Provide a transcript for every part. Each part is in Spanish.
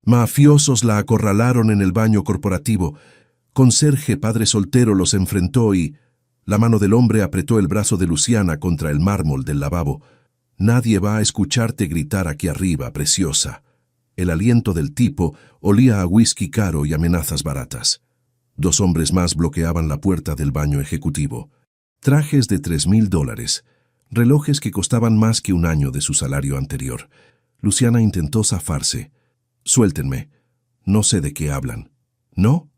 Mafiosos la acorralaron en el baño corporativo. Conserje padre soltero los enfrentó y... La mano del hombre apretó el brazo de Luciana contra el mármol del lavabo. Nadie va a escucharte gritar aquí arriba, preciosa. El aliento del tipo olía a whisky caro y amenazas baratas. 2 hombres más bloqueaban la puerta del baño ejecutivo. Trajes de $3,000, relojes que costaban más que un año de su salario anterior. Luciana intentó zafarse. Suéltenme. No sé de qué hablan. ¿No?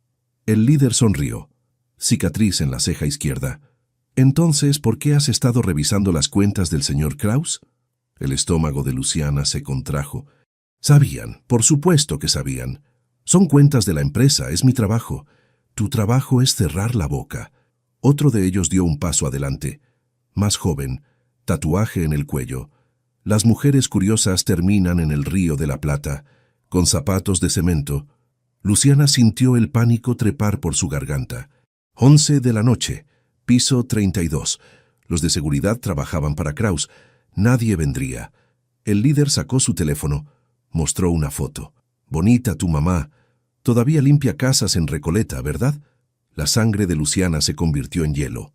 El líder sonrió. Cicatriz en la ceja izquierda. Entonces, ¿por qué has estado revisando las cuentas del señor Kraus? El estómago de Luciana se contrajo. Sabían, por supuesto que sabían. Son cuentas de la empresa, es mi trabajo. Tu trabajo es cerrar la boca. Otro de ellos dio un paso adelante. Más joven, tatuaje en el cuello. Las mujeres curiosas terminan en el Río de la Plata, con zapatos de cemento. Luciana sintió el pánico trepar por su garganta. 11 de la noche, piso 32. Los de seguridad trabajaban para Kraus. Nadie vendría. El líder sacó su teléfono. Mostró una foto. Bonita tu mamá. Todavía limpia casas en Recoleta, ¿verdad? La sangre de Luciana se convirtió en hielo.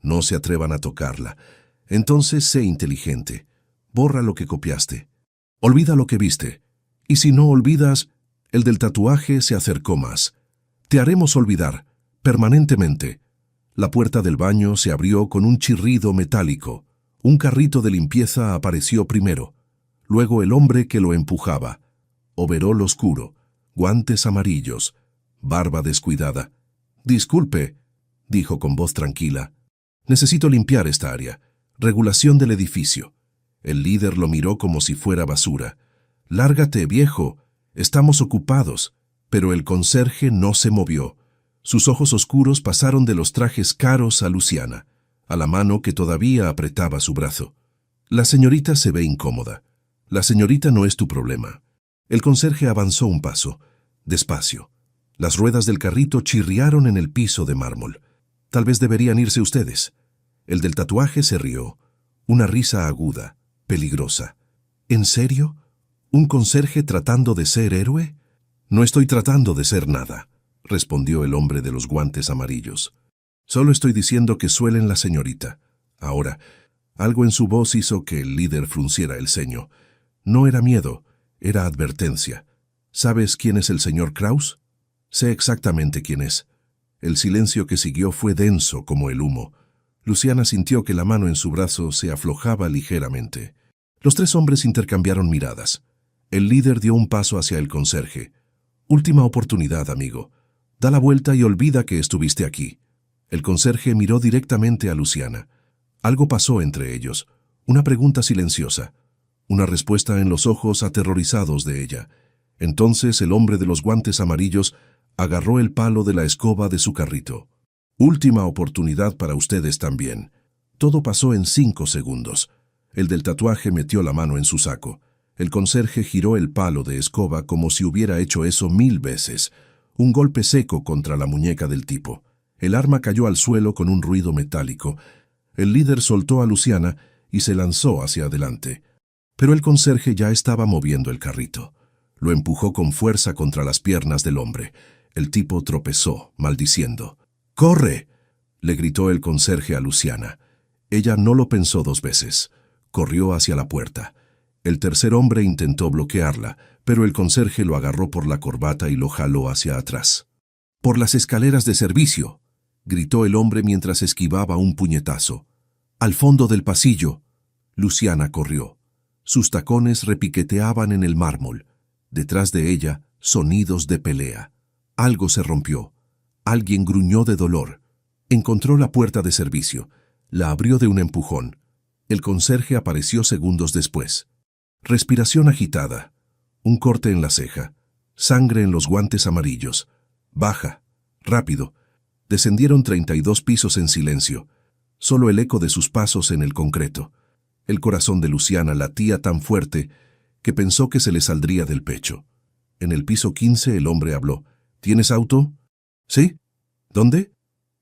No se atrevan a tocarla. Entonces sé inteligente. Borra lo que copiaste. Olvida lo que viste. Y si no olvidas, el del tatuaje se acercó más. Te haremos olvidar, permanentemente. La puerta del baño se abrió con un chirrido metálico. Un carrito de limpieza apareció primero. Luego el hombre que lo empujaba. Overol oscuro, guantes amarillos, barba descuidada. Disculpe, dijo con voz tranquila. Necesito limpiar esta área. Regulación del edificio. El líder lo miró como si fuera basura. Lárgate, viejo. Estamos ocupados. Pero el conserje no se movió. Sus ojos oscuros pasaron de los trajes caros a Luciana, a la mano que todavía apretaba su brazo. La señorita se ve incómoda. La señorita no es tu problema. El conserje avanzó un paso, despacio. Las ruedas del carrito chirriaron en el piso de mármol. Tal vez deberían irse ustedes. El del tatuaje se rió. Una risa aguda, peligrosa. ¿En serio? ¿Un conserje tratando de ser héroe? No estoy tratando de ser nada, respondió el hombre de los guantes amarillos. Solo estoy diciendo que suelen la señorita. Ahora, algo en su voz hizo que el líder frunciera el ceño. No era miedo, era advertencia. ¿Sabes quién es el señor Kraus? Sé exactamente quién es. El silencio que siguió fue denso como el humo. Luciana sintió que la mano en su brazo se aflojaba ligeramente. Los 3 hombres intercambiaron miradas. El líder dio un paso hacia el conserje. Última oportunidad, amigo. Da la vuelta y olvida que estuviste aquí. El conserje miró directamente a Luciana. Algo pasó entre ellos. Una pregunta silenciosa. Una respuesta en los ojos aterrorizados de ella. Entonces el hombre de los guantes amarillos agarró el palo de la escoba de su carrito. Última oportunidad para ustedes también. Todo pasó en 5 segundos. El del tatuaje metió la mano en su saco. El conserje giró el palo de escoba como si hubiera hecho eso 1000 veces. Un golpe seco contra la muñeca del tipo. El arma cayó al suelo con un ruido metálico. El líder soltó a Luciana y se lanzó hacia adelante. Pero el conserje ya estaba moviendo el carrito. Lo empujó con fuerza contra las piernas del hombre. El tipo tropezó, maldiciendo. ¡Corre!, le gritó el conserje a Luciana. Ella no lo pensó 2 veces. Corrió hacia la puerta. El tercer hombre intentó bloquearla, pero el conserje lo agarró por la corbata y lo jaló hacia atrás. «¡Por las escaleras de servicio!», gritó el hombre mientras esquivaba un puñetazo. «¡Al fondo del pasillo!». Luciana corrió. Sus tacones repiqueteaban en el mármol. Detrás de ella, sonidos de pelea. Algo se rompió. Alguien gruñó de dolor. Encontró la puerta de servicio. La abrió de un empujón. El conserje apareció segundos después. Respiración agitada. Un corte en la ceja. Sangre en los guantes amarillos. Baja. Rápido. Descendieron 32 pisos en silencio. Solo el eco de sus pasos en el concreto. El corazón de Luciana latía tan fuerte que pensó que se le saldría del pecho. En el piso 15 el hombre habló. ¿Tienes auto? ¿Sí? ¿Dónde?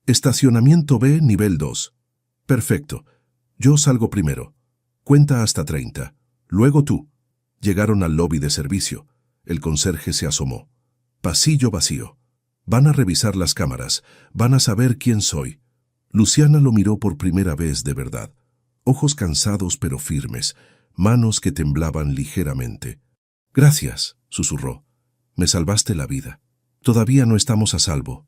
Estacionamiento B, nivel 2. Perfecto. Yo salgo primero. Cuenta hasta 30. Luego tú. Llegaron al lobby de servicio. El conserje se asomó. Pasillo vacío. Van a revisar las cámaras. Van a saber quién soy. Luciana lo miró por primera vez de verdad. Ojos cansados pero firmes, manos que temblaban ligeramente. «Gracias», susurró. «Me salvaste la vida. Todavía no estamos a salvo».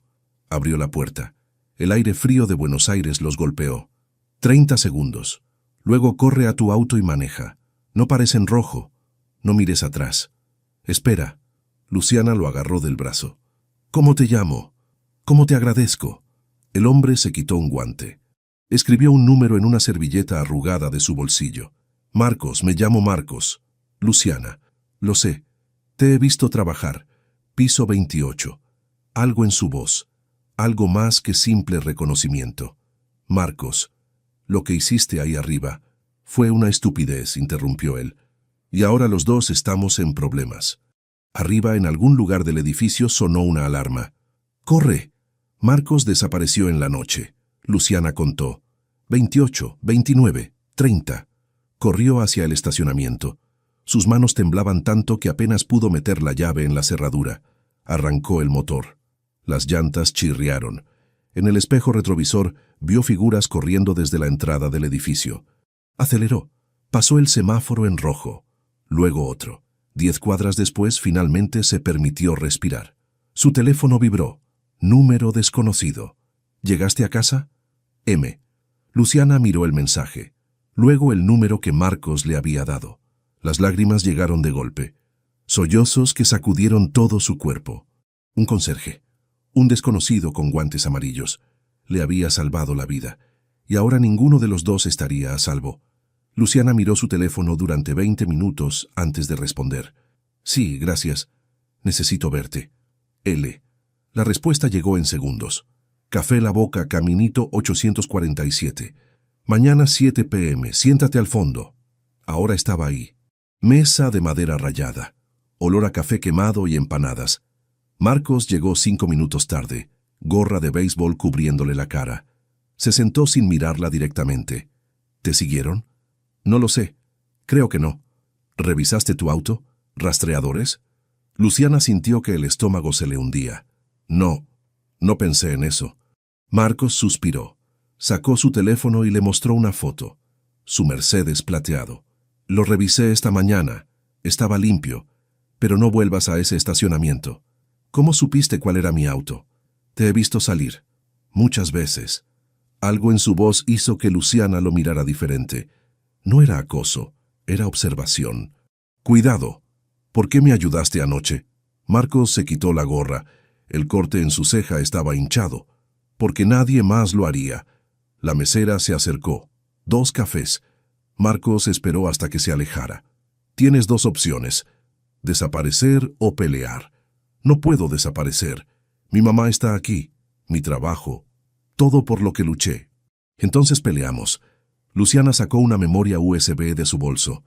Abrió la puerta. El aire frío de Buenos Aires los golpeó. 30 segundos. Luego corre a tu auto y maneja. No pares en rojo. No mires atrás. Espera. Luciana lo agarró del brazo. «¿Cómo te llamo? ¿Cómo te agradezco?» El hombre se quitó un guante. Escribió un número en una servilleta arrugada de su bolsillo. «Marcos, me llamo Marcos». «Luciana». «Lo sé. Te he visto trabajar. Piso 28». Algo en su voz. Algo más que simple reconocimiento. «Marcos, lo que hiciste ahí arriba fue una estupidez», interrumpió él. «Y ahora los dos estamos en problemas». Arriba, en algún lugar del edificio, sonó una alarma. «¡Corre!». Marcos desapareció en la noche. Luciana contó. 28, 29, 30. Corrió hacia el estacionamiento. Sus manos temblaban tanto que apenas pudo meter la llave en la cerradura. Arrancó el motor. Las llantas chirriaron. En el espejo retrovisor vio figuras corriendo desde la entrada del edificio. Aceleró. Pasó el semáforo en rojo. Luego otro. 10 cuadras después, finalmente se permitió respirar. Su teléfono vibró. Número desconocido. «¿Llegaste a casa?» M. Luciana miró el mensaje. Luego el número que Marcos le había dado. Las lágrimas llegaron de golpe. Sollozos que sacudieron todo su cuerpo. Un conserje. Un desconocido con guantes amarillos. Le había salvado la vida. Y ahora ninguno de los dos estaría a salvo. Luciana miró su teléfono durante 20 minutos antes de responder. «Sí, gracias. Necesito verte. L». La respuesta llegó en segundos. «Café La Boca, Caminito 847. Mañana 7 p.m. Siéntate al fondo». Ahora estaba ahí. Mesa de madera rayada. Olor a café quemado y empanadas. Marcos llegó 5 minutos tarde. Gorra de béisbol cubriéndole la cara. Se sentó sin mirarla directamente. «¿Te siguieron?» «No lo sé. Creo que no». «¿Revisaste tu auto? ¿Rastreadores?» Luciana sintió que el estómago se le hundía. «No, no pensé en eso». Marcos suspiró. Sacó su teléfono y le mostró una foto. Su Mercedes plateado. «Lo revisé esta mañana. Estaba limpio. Pero no vuelvas a ese estacionamiento». «¿Cómo supiste cuál era mi auto?» «Te he visto salir. Muchas veces». Algo en su voz hizo que Luciana lo mirara diferente. No era acoso, era observación. «Cuidado. ¿Por qué me ayudaste anoche?» Marcos se quitó la gorra. El corte en su ceja estaba hinchado. «Porque nadie más lo haría». La mesera se acercó. 2 cafés. Marcos esperó hasta que se alejara. «Tienes 2 opciones. Desaparecer o pelear». «No puedo desaparecer. Mi mamá está aquí. Mi trabajo. Todo por lo que luché». «Entonces peleamos». Luciana sacó una memoria USB de su bolso.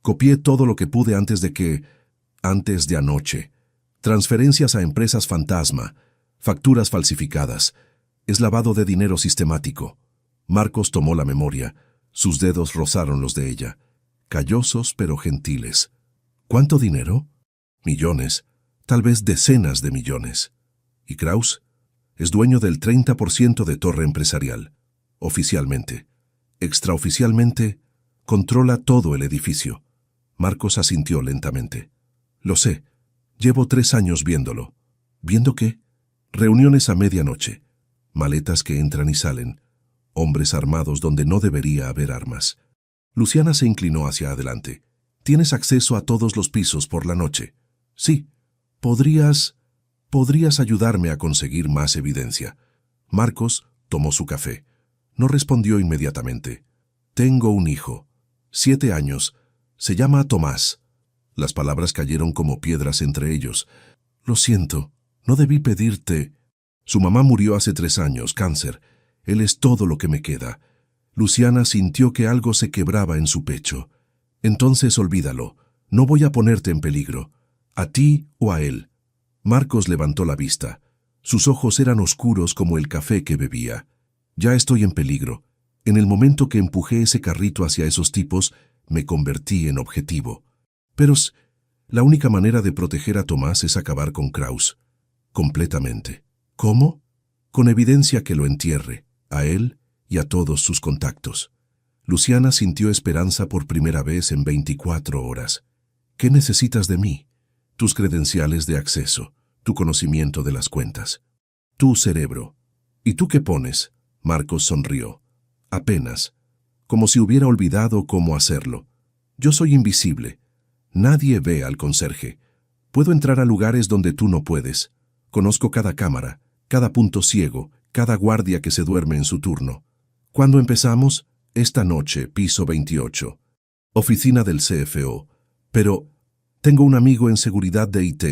«Copié todo lo que pude antes de anoche. Transferencias a empresas fantasma, facturas falsificadas. Es lavado de dinero sistemático». Marcos tomó la memoria. Sus dedos rozaron los de ella. Callosos pero gentiles. «¿Cuánto dinero?» «Millones. Tal vez decenas de millones». «¿Y Kraus?» «Es dueño del 30% de Torre Empresarial. Oficialmente. Extraoficialmente, controla todo el edificio». Marcos asintió lentamente. «Lo sé. Llevo 3 años viéndolo». «¿Viendo qué?» «Reuniones a medianoche. Maletas que entran y salen. Hombres armados donde no debería haber armas». Luciana se inclinó hacia adelante. «¿Tienes acceso a todos los pisos por la noche?» «Sí». «Podrías ayudarme a conseguir más evidencia». Marcos tomó su café. No respondió inmediatamente. «Tengo un hijo. 7 años. Se llama Tomás». Las palabras cayeron como piedras entre ellos. «Lo siento. No debí pedirte». «Su mamá murió hace 3 años, cáncer. Él es todo lo que me queda». Luciana sintió que algo se quebraba en su pecho. «Entonces olvídalo. No voy a ponerte en peligro. ¿A ti o a él?» Marcos levantó la vista. Sus ojos eran oscuros como el café que bebía. «Ya estoy en peligro. En el momento que empujé ese carrito hacia esos tipos, me convertí en objetivo». «Pero La única manera de proteger a Tomás es acabar con Kraus. Completamente. ¿Cómo? Con evidencia que lo entierre, a él y a todos sus contactos. Luciana sintió esperanza por primera vez en 24 horas. ¿Qué necesitas de mí? Tus credenciales de acceso, tu conocimiento de las cuentas. Tu cerebro. ¿Y tú qué pones? Marcos sonrió. Apenas. Como si hubiera olvidado cómo hacerlo. Yo soy invisible. Nadie ve al conserje. Puedo entrar a lugares donde tú no puedes. Conozco cada cámara, cada punto ciego, cada guardia que se duerme en su turno. ¿Cuándo empezamos? Esta noche, piso 28. Oficina del CFO. Pero tengo un amigo en seguridad de IT.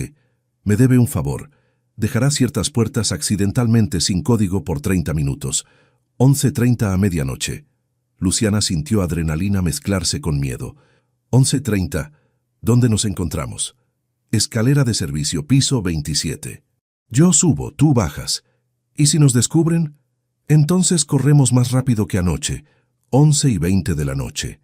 Me debe un favor. Dejará ciertas puertas accidentalmente sin código por 30 minutos. 11:30 a medianoche. Luciana sintió adrenalina mezclarse con miedo. 11:30. ¿Dónde nos encontramos? Escalera de servicio, piso 27. Yo subo, tú bajas. ¿Y si nos descubren? Entonces corremos más rápido que anoche. 11:20 de la noche.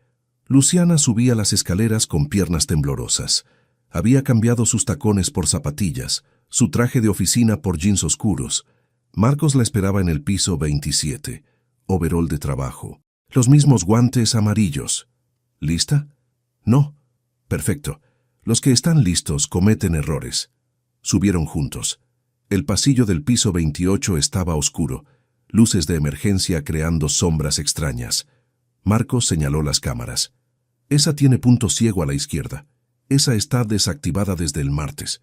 Luciana subía las escaleras con piernas temblorosas. Había cambiado sus tacones por zapatillas, su traje de oficina por jeans oscuros. Marcos la esperaba en el piso 27. Overol de trabajo. Los mismos guantes amarillos. ¿Lista? No. Perfecto. Los que están listos cometen errores. Subieron juntos. El pasillo del piso 28 estaba oscuro, luces de emergencia creando sombras extrañas. Marcos señaló las cámaras. Esa tiene punto ciego a la izquierda. Esa está desactivada desde el martes.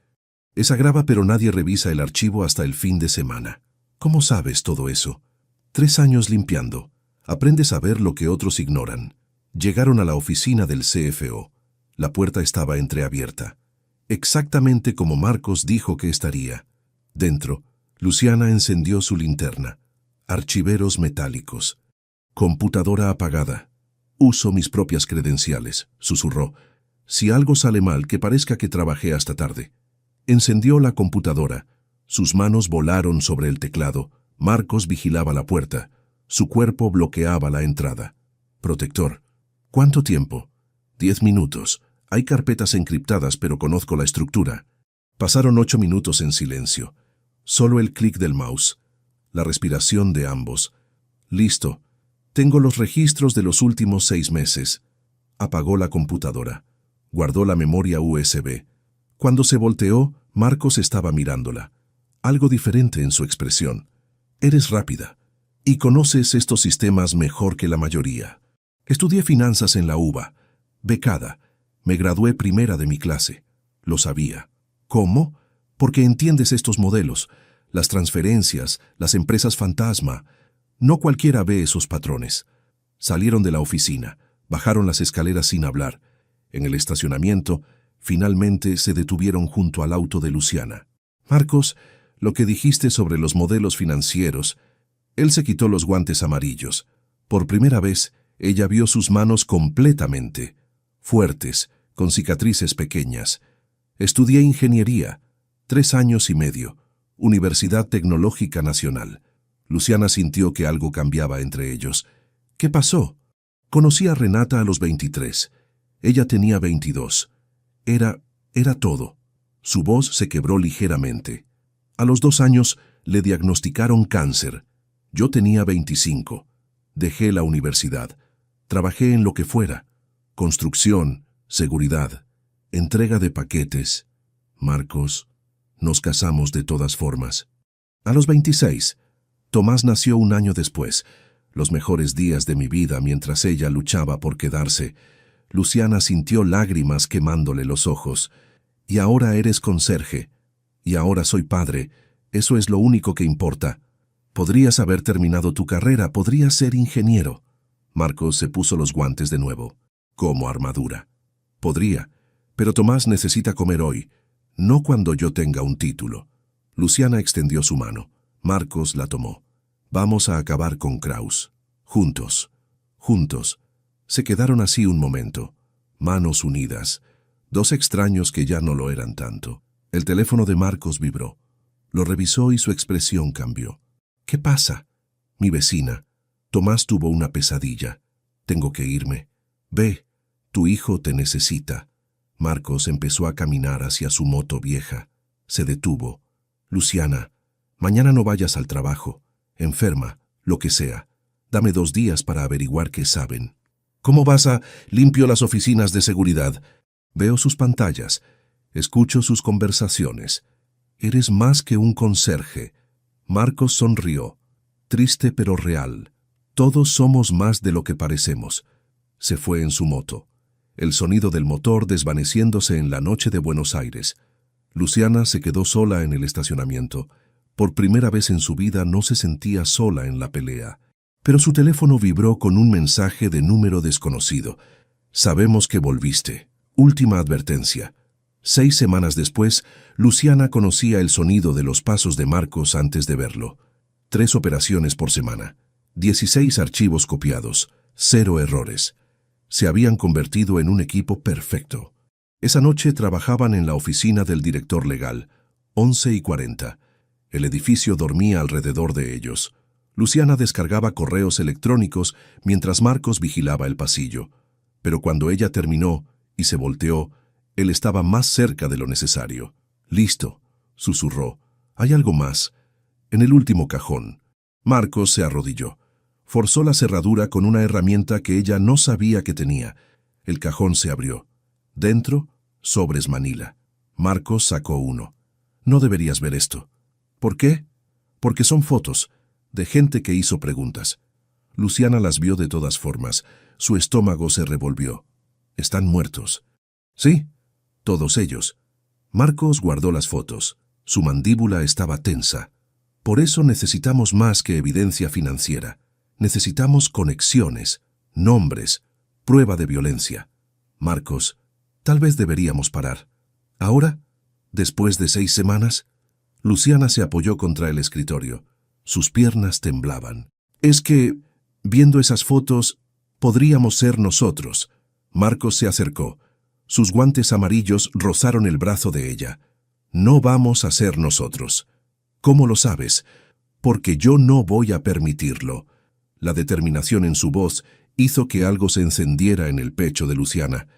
Esa graba pero nadie revisa el archivo hasta el fin de semana. ¿Cómo sabes todo eso? 3 años limpiando. Aprendes a ver lo que otros ignoran. Llegaron a la oficina del CFO. La puerta estaba entreabierta. Exactamente como Marcos dijo que estaría. Dentro, Luciana encendió su linterna. Archiveros metálicos. Computadora apagada. Uso mis propias credenciales, susurró. Si algo sale mal, que parezca que trabajé hasta tarde. Encendió la computadora. Sus manos volaron sobre el teclado. Marcos vigilaba la puerta. Su cuerpo bloqueaba la entrada. Protector. ¿Cuánto tiempo? 10 minutos. Hay carpetas encriptadas, pero conozco la estructura. Pasaron 8 minutos en silencio. Solo el clic del mouse. La respiración de ambos. Listo. Tengo los registros de los últimos 6 meses. Apagó la computadora. Guardó la memoria USB. Cuando se volteó, Marcos estaba mirándola. Algo diferente en su expresión. Eres rápida. Y conoces estos sistemas mejor que la mayoría. Estudié finanzas en la UBA. Becada. Me gradué primera de mi clase. Lo sabía. ¿Cómo? Porque entiendes estos modelos, las transferencias, las empresas fantasma. No cualquiera ve esos patrones. Salieron de la oficina, bajaron las escaleras sin hablar. En el estacionamiento, finalmente se detuvieron junto al auto de Luciana. Marcos, lo que dijiste sobre los modelos financieros. Él se quitó los guantes amarillos. Por primera vez, ella vio sus manos completamente. Fuertes, con cicatrices pequeñas. Estudié ingeniería. 3 años y medio. Universidad Tecnológica Nacional. Luciana sintió que algo cambiaba entre ellos. ¿Qué pasó? Conocí a Renata a los 23. Ella tenía 22. Era todo. Su voz se quebró ligeramente. A los 2 años le diagnosticaron cáncer. Yo tenía 25. Dejé la universidad. Trabajé en lo que fuera. Construcción, seguridad, entrega de paquetes. Marcos, nos casamos de todas formas. A los 26, Tomás nació un año después. Los mejores días de mi vida mientras ella luchaba por quedarse. Luciana sintió lágrimas quemándole los ojos. Y ahora eres conserje. Y ahora soy padre. Eso es lo único que importa. Podrías haber terminado tu carrera, podrías ser ingeniero. Marcos se puso los guantes de nuevo. Como armadura. Podría, pero Tomás necesita comer hoy, no cuando yo tenga un título. Luciana extendió su mano. Marcos la tomó. Vamos a acabar con Kraus. Juntos. Juntos. Se quedaron así un momento. Manos unidas. 2 extraños que ya no lo eran tanto. El teléfono de Marcos vibró. Lo revisó y su expresión cambió. ¿Qué pasa? Mi vecina. Tomás tuvo una pesadilla. Tengo que irme. Ve, tu hijo te necesita. Marcos empezó a caminar hacia su moto vieja. Se detuvo. Luciana, mañana no vayas al trabajo. Enferma, lo que sea. Dame 2 días para averiguar qué saben. ¿Cómo vas a...? Limpio las oficinas de seguridad. Veo sus pantallas. Escucho sus conversaciones. Eres más que un conserje. Marcos sonrió. Triste pero real. Todos somos más de lo que parecemos. Se fue en su moto. El sonido del motor desvaneciéndose en la noche de Buenos Aires. Luciana se quedó sola en el estacionamiento. Por primera vez en su vida no se sentía sola en la pelea. Pero su teléfono vibró con un mensaje de número desconocido. Sabemos que volviste. Última advertencia. 6 semanas después, Luciana conocía el sonido de los pasos de Marcos antes de verlo. 3 operaciones por semana. 16 archivos copiados. 0 errores. Se habían convertido en un equipo perfecto. Esa noche trabajaban en la oficina del director legal. 11:40. El edificio dormía alrededor de ellos. Luciana descargaba correos electrónicos mientras Marcos vigilaba el pasillo. Pero cuando ella terminó y se volteó, él estaba más cerca de lo necesario. «Listo», susurró. «Hay algo más». En el último cajón. Marcos se arrodilló. Forzó la cerradura con una herramienta que ella no sabía que tenía. El cajón se abrió. Dentro, sobres manila. Marcos sacó uno. «No deberías ver esto». «¿Por qué?» «Porque son fotos de gente que hizo preguntas». Luciana las vio de todas formas. Su estómago se revolvió. «Están muertos». «Sí, todos ellos». Marcos guardó las fotos. Su mandíbula estaba tensa. «Por eso necesitamos más que evidencia financiera. Necesitamos conexiones, nombres, prueba de violencia». «Marcos, tal vez deberíamos parar». «¿Ahora? ¿Después de 6 semanas?» Luciana se apoyó contra el escritorio. Sus piernas temblaban. «Es que, viendo esas fotos, podríamos ser nosotros». Marcos se acercó. Sus guantes amarillos rozaron el brazo de ella. «No vamos a ser nosotros». «¿Cómo lo sabes?» «Porque yo no voy a permitirlo». La determinación en su voz hizo que algo se encendiera en el pecho de Luciana.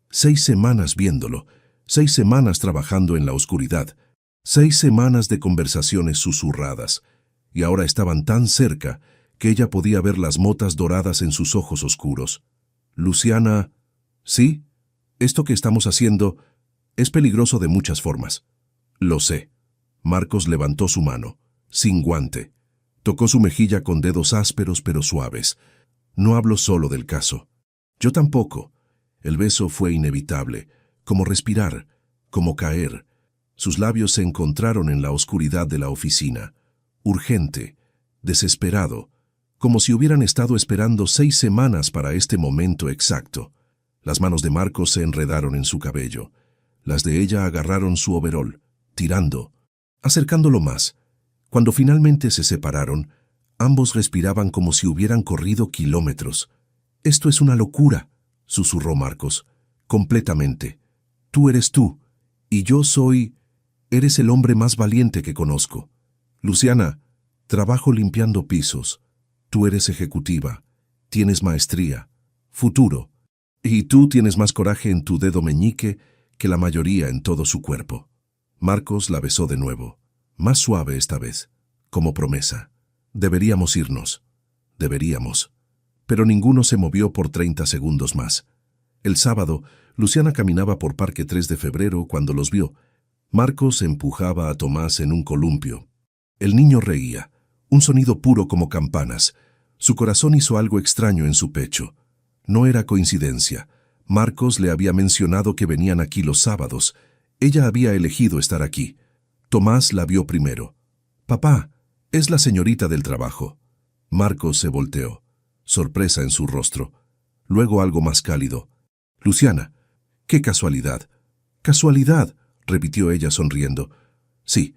6 semanas viéndolo, 6 semanas trabajando en la oscuridad, 6 semanas de conversaciones susurradas, y ahora estaban tan cerca que ella podía ver las motas doradas en sus ojos oscuros. «Luciana, ¿sí? Esto que estamos haciendo es peligroso de muchas formas». «Lo sé». Marcos levantó su mano, sin guante. Tocó su mejilla con dedos ásperos pero suaves. «No hablo solo del caso». «Yo tampoco». El beso fue inevitable, como respirar, como caer. Sus labios se encontraron en la oscuridad de la oficina. Urgente, desesperado, como si hubieran estado esperando 6 semanas para este momento exacto. Las manos de Marcos se enredaron en su cabello. Las de ella agarraron su overol, tirando, acercándolo más. Cuando finalmente se separaron, ambos respiraban como si hubieran corrido kilómetros. «Esto es una locura», susurró Marcos. «Completamente. Tú eres tú, y yo soy... Eres el hombre más valiente que conozco. Luciana, trabajo limpiando pisos. Tú eres ejecutiva. Tienes maestría. Futuro. Y tú tienes más coraje en tu dedo meñique que la mayoría en todo su cuerpo». Marcos la besó de nuevo, más suave esta vez, como promesa. «Deberíamos irnos. Deberíamos». Pero ninguno se movió por 30 segundos más. El sábado, Luciana caminaba por Parque 3 de Febrero cuando los vio. Marcos empujaba a Tomás en un columpio. El niño reía, un sonido puro como campanas. Su corazón hizo algo extraño en su pecho. No era coincidencia. Marcos le había mencionado que venían aquí los sábados. Ella había elegido estar aquí. Tomás la vio primero. «Papá, es la señorita del trabajo». Marcos se volteó, sorpresa en su rostro. Luego algo más cálido. «Luciana, qué casualidad». «¿Casualidad?», repitió ella sonriendo. Sí,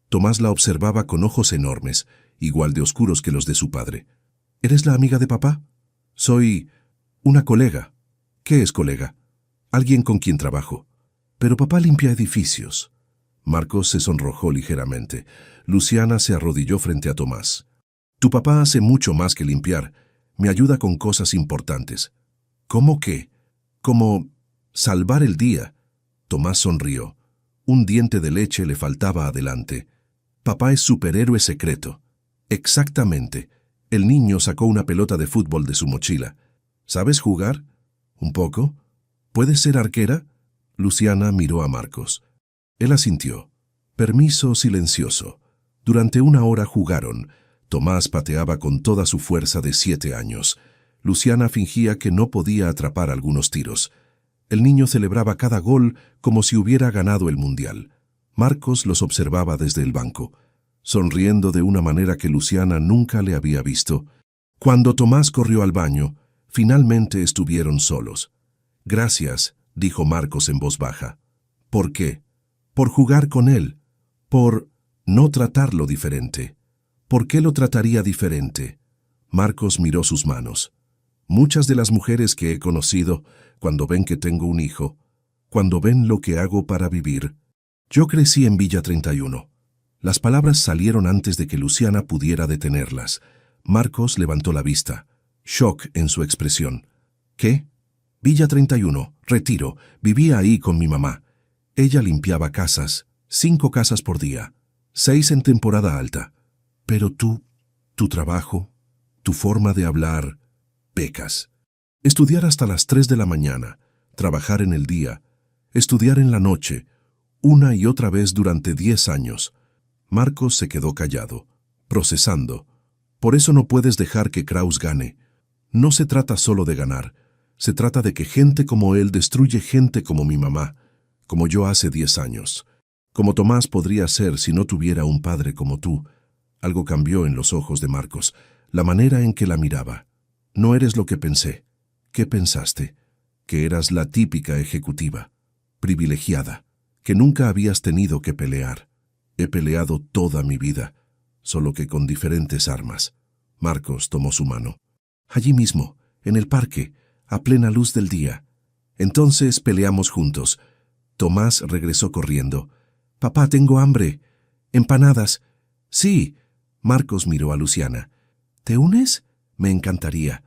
Tomás la observaba con ojos enormes, igual de oscuros que los de su padre. «¿Eres la amiga de papá?» «Soy una colega». «¿Qué es colega?» «Alguien con quien trabajo». «Pero papá limpia edificios». Marcos se sonrojó ligeramente. Luciana se arrodilló frente a Tomás. «Tu papá hace mucho más que limpiar. Me ayuda con cosas importantes». «¿Cómo qué?» «Como salvar el día». Tomás sonrió. Un diente de leche le faltaba adelante. Papá es superhéroe secreto. Exactamente. El niño sacó una pelota de fútbol de su mochila. ¿Sabes jugar? ¿Un poco? ¿Puedes ser arquera? Luciana miró a Marcos. Él asintió. Permiso silencioso. Durante 1 hora jugaron. Tomás pateaba con toda su fuerza de 7 años. Luciana fingía que no podía atrapar algunos tiros. El niño celebraba cada gol como si hubiera ganado el mundial. Marcos los observaba desde el banco, sonriendo de una manera que Luciana nunca le había visto. Cuando Tomás corrió al baño, finalmente estuvieron solos. «Gracias», dijo Marcos en voz baja. «¿Por qué?» «Por jugar con él. Por no tratarlo diferente». «¿Por qué lo trataría diferente?» Marcos miró sus manos. «Muchas de las mujeres que he conocido, cuando ven que tengo un hijo, cuando ven lo que hago para vivir». Yo crecí en Villa 31. Las palabras salieron antes de que Luciana pudiera detenerlas. Marcos levantó la vista, shock en su expresión. «¿Qué?» «Villa 31, Retiro. Vivía ahí con mi mamá. Ella limpiaba casas, 5 casas por día, 6 en temporada alta. Pero tú, tu trabajo, tu forma de hablar, pecas. Estudiar hasta las 3 de la mañana, trabajar en el día, estudiar en la noche, una y otra vez durante 10 años. Marcos se quedó callado, procesando. Por eso no puedes dejar que Kraus gane. No se trata solo de ganar. Se trata de que gente como él destruye gente como mi mamá, como yo hace 10 años. Como Tomás podría ser si no tuviera un padre como tú. Algo cambió en los ojos de Marcos, la manera en que la miraba. No eres lo que pensé. ¿Qué pensaste? Que eras la típica ejecutiva, privilegiada, que nunca habías tenido que pelear. He peleado toda mi vida, solo que con diferentes armas. Marcos tomó su mano. Allí mismo, en el parque, a plena luz del día. Entonces peleamos juntos. Tomás regresó corriendo. «Papá, tengo hambre. Empanadas». «Sí». Marcos miró a Luciana. «¿Te unes?» «Me encantaría».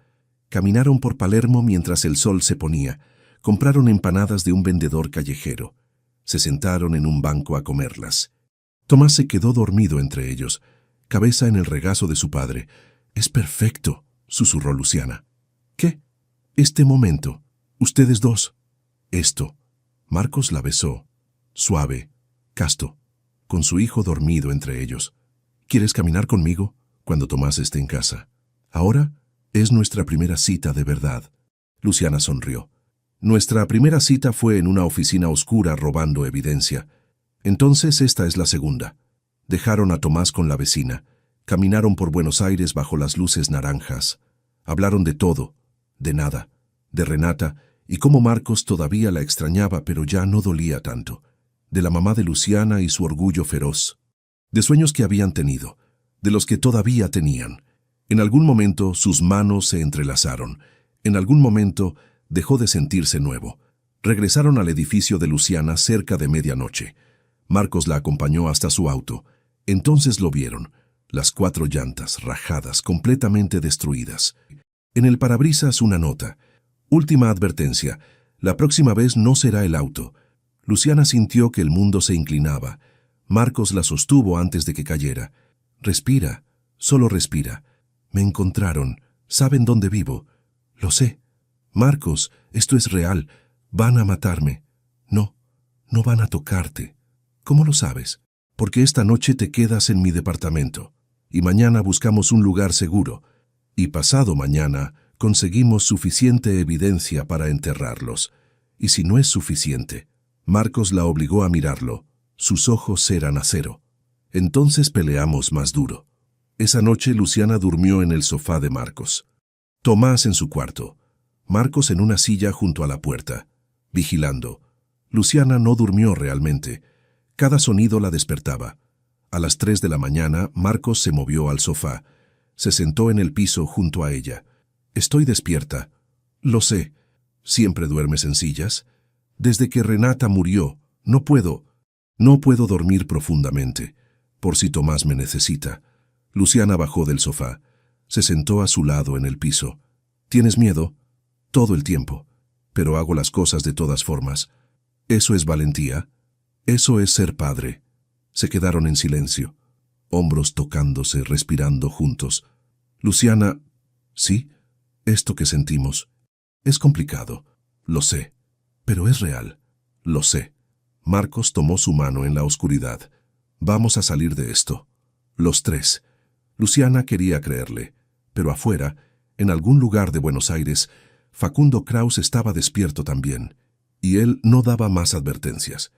Caminaron por Palermo mientras el sol se ponía. Compraron empanadas de un vendedor callejero. Se sentaron en un banco a comerlas. Tomás se quedó dormido entre ellos, cabeza en el regazo de su padre. «Es perfecto», susurró Luciana. «¿Qué?» «Este momento. Ustedes dos». «Esto». Marcos la besó, suave, casto, con su hijo dormido entre ellos. «¿Quieres caminar conmigo cuando Tomás esté en casa? Ahora es nuestra primera cita de verdad». Luciana sonrió. «Nuestra primera cita fue en una oficina oscura robando evidencia. Entonces esta es la segunda». Dejaron a Tomás con la vecina. Caminaron por Buenos Aires bajo las luces naranjas. Hablaron de todo, de nada, de Renata, y cómo Marcos todavía la extrañaba pero ya no dolía tanto. De la mamá de Luciana y su orgullo feroz. De sueños que habían tenido, de los que todavía tenían. En algún momento sus manos se entrelazaron. En algún momento dejó de sentirse nuevo. Regresaron al edificio de Luciana cerca de medianoche. Marcos la acompañó hasta su auto. Entonces lo vieron, las 4 llantas rajadas, completamente destruidas. En el parabrisas una nota. «Última advertencia. La próxima vez no será el auto». Luciana sintió que el mundo se inclinaba. Marcos la sostuvo antes de que cayera. «Respira, solo respira. Me encontraron. Saben dónde vivo». «Lo sé». «Marcos, esto es real. Van a matarme». «No, no van a tocarte». «¿Cómo lo sabes?» «Porque esta noche te quedas en mi departamento. Y mañana buscamos un lugar seguro. Y pasado mañana conseguimos suficiente evidencia para enterrarlos. Y si no es suficiente». Marcos la obligó a mirarlo. Sus ojos eran acero. «Entonces peleamos más duro». Esa noche Luciana durmió en el sofá de Marcos. Tomás en su cuarto. Marcos en una silla junto a la puerta, vigilando. Luciana no durmió realmente. Cada sonido la despertaba. A las 3 de la mañana, Marcos se movió al sofá. Se sentó en el piso junto a ella. «Estoy despierta». «Lo sé. ¿Siempre duermes en sillas?» «Desde que Renata murió, no puedo dormir profundamente, por si Tomás me necesita». Luciana bajó del sofá. Se sentó a su lado en el piso. «¿Tienes miedo?» «Todo el tiempo. Pero hago las cosas de todas formas». Eso es valentía. Eso es ser padre. Se quedaron en silencio, hombros tocándose, respirando juntos. Luciana, sí, esto que sentimos. Es complicado, lo sé, pero es real, lo sé. Marcos tomó su mano en la oscuridad. Vamos a salir de esto. Los tres. Luciana quería creerle, pero afuera, en algún lugar de Buenos Aires, Facundo Kraus estaba despierto también, y él no daba más advertencias.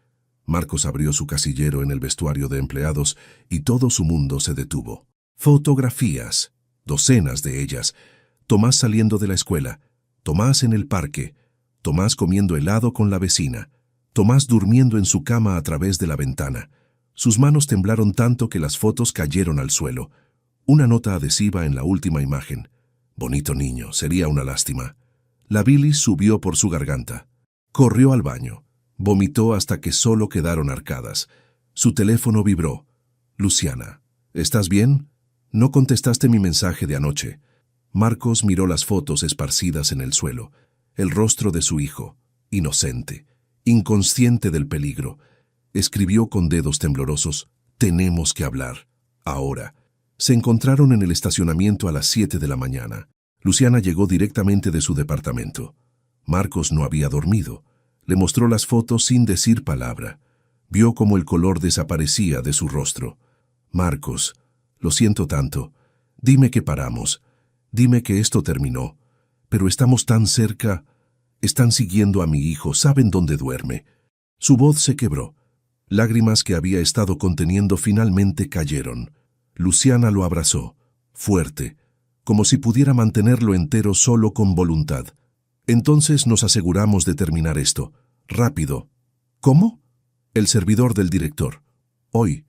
Marcos abrió su casillero en el vestuario de empleados y todo su mundo se detuvo. Fotografías, docenas de ellas. Tomás saliendo de la escuela, Tomás en el parque, Tomás comiendo helado con la vecina, Tomás durmiendo en su cama a través de la ventana. Sus manos temblaron tanto que las fotos cayeron al suelo. Una nota adhesiva en la última imagen. Bonito niño, sería una lástima. La bilis subió por su garganta. Corrió al baño. Vomitó hasta que solo quedaron arcadas. Su teléfono vibró. Luciana, ¿estás bien? No contestaste mi mensaje de anoche. Marcos miró las fotos esparcidas en el suelo. El rostro de su hijo, inocente, inconsciente del peligro. Escribió con dedos temblorosos, tenemos que hablar, ahora. Se encontraron en el estacionamiento a las 7 de la mañana. Luciana llegó directamente de su departamento. Marcos no había dormido. Le mostró las fotos sin decir palabra. Vio cómo el color desaparecía de su rostro. Marcos, lo siento tanto. Dime que paramos. Dime que esto terminó. Pero estamos tan cerca. Están siguiendo a mi hijo, saben dónde duerme. Su voz se quebró. Lágrimas que había estado conteniendo finalmente cayeron. Luciana lo abrazó, fuerte, como si pudiera mantenerlo entero solo con voluntad. Entonces nos aseguramos de terminar esto. Rápido. ¿Cómo? El servidor del director. Hoy.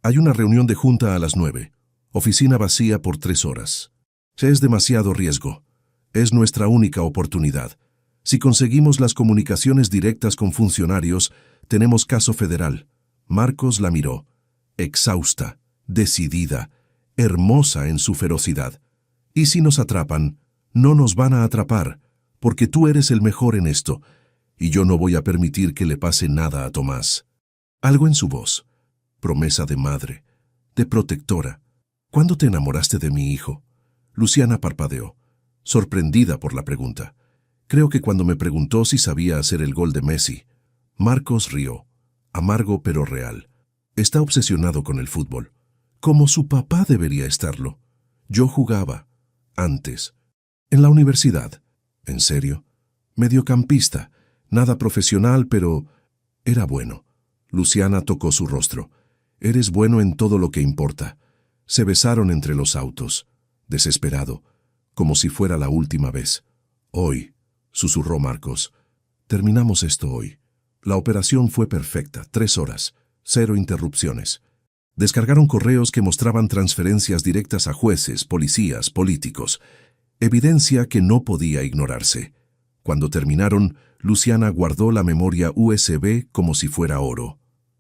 Hay una reunión de junta a las 9. Oficina vacía por 3 horas. Es demasiado riesgo. Es nuestra única oportunidad. Si conseguimos las comunicaciones directas con funcionarios, tenemos caso federal. Marcos la miró, exhausta, decidida, hermosa en su ferocidad. Y si nos atrapan, no nos van a atrapar, porque tú eres el mejor en esto, y yo no voy a permitir que le pase nada a Tomás. Algo en su voz, promesa de madre, de protectora. ¿Cuándo te enamoraste de mi hijo? Luciana parpadeó, sorprendida por la pregunta. Creo que cuando me preguntó si sabía hacer el gol de Messi. Marcos rió, amargo pero real. Está obsesionado con el fútbol. Como su papá debería estarlo. Yo jugaba, antes, en la universidad. ¿En serio? Mediocampista, nada profesional, pero era bueno. Luciana tocó su rostro. Eres bueno en todo lo que importa. Se besaron entre los autos, desesperado, como si fuera la última vez. Hoy, susurró Marcos, terminamos esto hoy. La operación fue perfecta, 3 horas, 0 interrupciones. Descargaron correos que mostraban transferencias directas a jueces, policías, políticos. Evidencia que no podía ignorarse. Cuando terminaron, Luciana guardó la memoria USB como si fuera oro.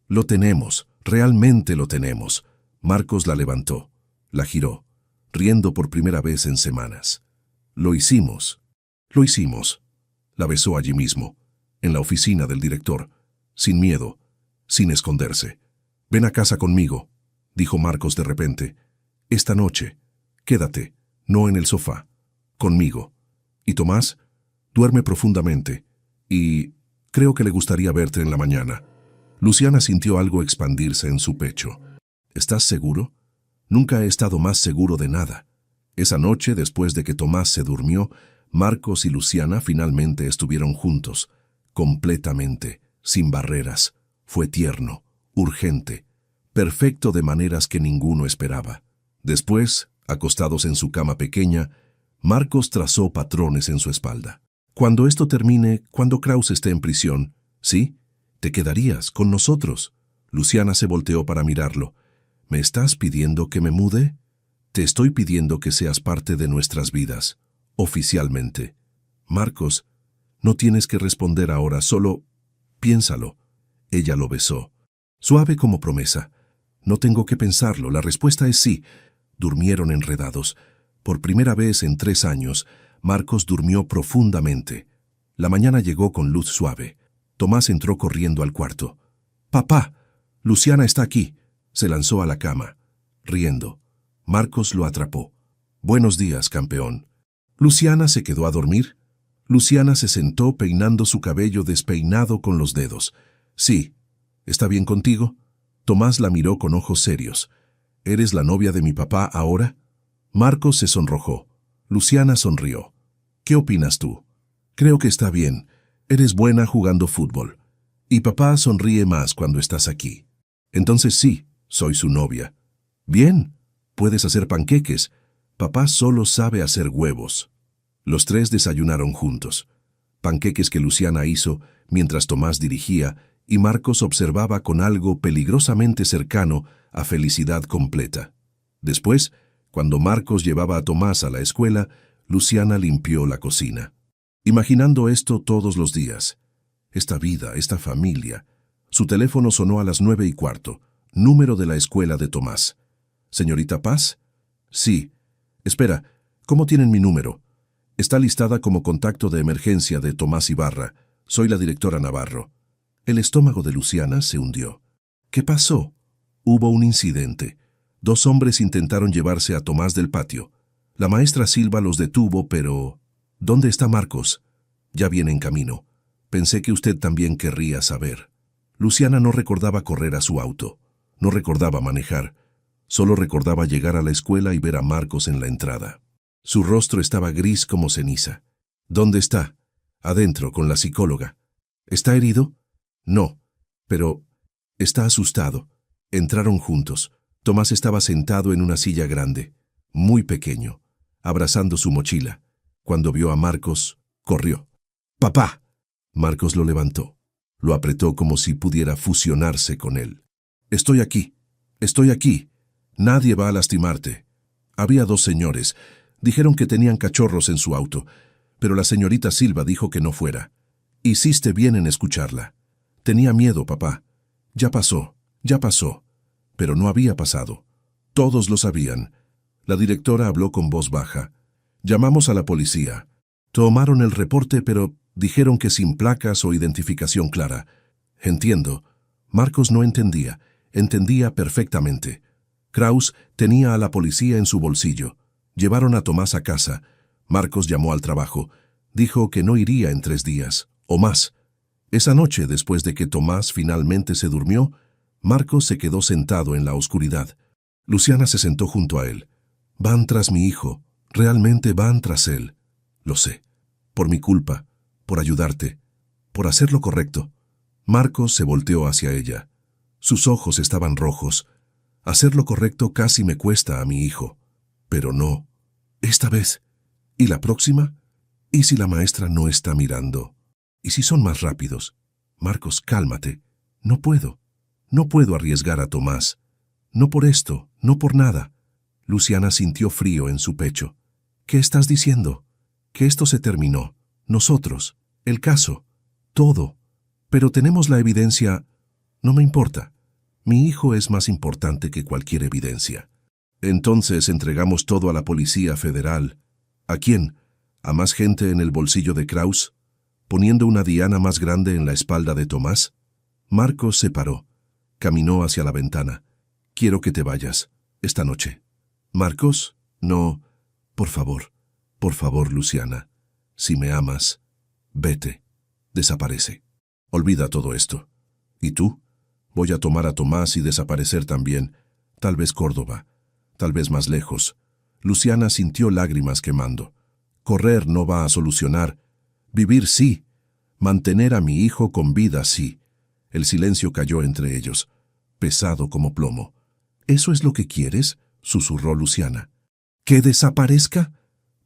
Lo tenemos, realmente lo tenemos. Marcos la levantó, la giró, riendo por primera vez en semanas. Lo hicimos. Lo hicimos. La besó allí mismo, en la oficina del director, sin miedo, sin esconderse. Ven a casa conmigo, dijo Marcos de repente. Esta noche, quédate, no en el sofá, conmigo. Y Tomás, duerme profundamente, y creo que le gustaría verte en la mañana. Luciana sintió algo expandirse en su pecho. ¿Estás seguro? Nunca he estado más seguro de nada. Esa noche, después de que Tomás se durmió, Marcos y Luciana finalmente estuvieron juntos, completamente, sin barreras. Fue tierno, urgente, perfecto de maneras que ninguno esperaba. Después, acostados en su cama pequeña, Marcos trazó patrones en su espalda. Cuando esto termine, cuando Kraus esté en prisión, ¿sí? ¿Te quedarías con nosotros? Luciana se volteó para mirarlo. ¿Me estás pidiendo que me mude? Te estoy pidiendo que seas parte de nuestras vidas, oficialmente. Marcos, no tienes que responder ahora, solo piénsalo. Ella lo besó, suave como promesa. No tengo que pensarlo, la respuesta es sí. Durmieron enredados. Por primera vez en 3 años, Marcos durmió profundamente. La mañana llegó con luz suave. Tomás entró corriendo al cuarto. «¡Papá! Luciana está aquí». Se lanzó a la cama, riendo. Marcos lo atrapó. «Buenos días, campeón». ¿Luciana se quedó a dormir? Luciana se sentó peinando su cabello despeinado con los dedos. «Sí. ¿Está bien contigo?» Tomás la miró con ojos serios. «¿Eres la novia de mi papá ahora?» Marcos se sonrojó. Luciana sonrió. «¿Qué opinas tú?» «Creo que está bien. Eres buena jugando fútbol. Y papá sonríe más cuando estás aquí». «Entonces sí, soy su novia». «Bien. Puedes hacer panqueques. Papá solo sabe hacer huevos». Los tres desayunaron juntos. Panqueques que Luciana hizo mientras Tomás dirigía y Marcos observaba con algo peligrosamente cercano a felicidad completa. Después, cuando Marcos llevaba a Tomás a la escuela, Luciana limpió la cocina. Imaginando esto todos los días. Esta vida, esta familia. Su teléfono sonó a las 9:15. Número de la escuela de Tomás. «¿Señorita Paz?» «Sí. Espera, ¿cómo tienen mi número?» «Está listada como contacto de emergencia de Tomás Ibarra. Soy la directora Navarro». El estómago de Luciana se hundió. ¿Qué pasó? Hubo un incidente. 2 hombres intentaron llevarse a Tomás del patio. La maestra Silva los detuvo, pero... ¿Dónde está Marcos? Ya viene en camino. Pensé que usted también querría saber. Luciana no recordaba correr a su auto. No recordaba manejar. Solo recordaba llegar a la escuela y ver a Marcos en la entrada. Su rostro estaba gris como ceniza. ¿Dónde está? Adentro, con la psicóloga. ¿Está herido? No, pero está asustado. Entraron juntos. Tomás estaba sentado en una silla grande, muy pequeño, abrazando su mochila. Cuando vio a Marcos, corrió. «¡Papá!». Marcos lo levantó. Lo apretó como si pudiera fusionarse con él. «Estoy aquí. Estoy aquí. Nadie va a lastimarte». Había 2 señores. Dijeron que tenían cachorros en su auto, pero la señorita Silva dijo que no fuera. Hiciste bien en escucharla. Tenía miedo, papá. Ya pasó, pero no había pasado. Todos lo sabían. La directora habló con voz baja. Llamamos a la policía. Tomaron el reporte, pero dijeron que sin placas o identificación clara. Entiendo. Marcos no entendía. Entendía perfectamente. Kraus tenía a la policía en su bolsillo. Llevaron a Tomás a casa. Marcos llamó al trabajo. Dijo que no iría en 3 días, o más. Esa noche, después de que Tomás finalmente se durmió, Marcos se quedó sentado en la oscuridad. Luciana se sentó junto a él. «Van tras mi hijo. Realmente van tras él. Lo sé. Por mi culpa. Por ayudarte. Por hacer lo correcto». Marcos se volteó hacia ella. Sus ojos estaban rojos. «Hacer lo correcto casi me cuesta a mi hijo. Pero no. Esta vez. ¿Y la próxima? ¿Y si la maestra no está mirando? ¿Y si son más rápidos? Marcos, cálmate. No puedo. No puedo arriesgar a Tomás. No por esto, no por nada». Luciana sintió frío en su pecho. «¿Qué estás diciendo? Que esto se terminó. Nosotros. El caso. Todo. Pero tenemos la evidencia». «No me importa. Mi hijo es más importante que cualquier evidencia». «Entonces entregamos todo a la Policía Federal». «¿A quién? ¿A más gente en el bolsillo de Kraus? ¿Poniendo una diana más grande en la espalda de Tomás?» Marcos se paró. Caminó hacia la ventana. «Quiero que te vayas. Esta noche». «Marcos, no. Por favor, Luciana. Si me amas, vete. Desaparece. Olvida todo esto. ¿Y tú? Voy a tomar a Tomás y desaparecer también. Tal vez Córdoba. Tal vez más lejos». Luciana sintió lágrimas quemando. Correr no va a solucionar. Vivir sí. Mantener a mi hijo con vida sí. El silencio cayó entre ellos, pesado como plomo. «¿Eso es lo que quieres?», susurró Luciana. «¿Que desaparezca?».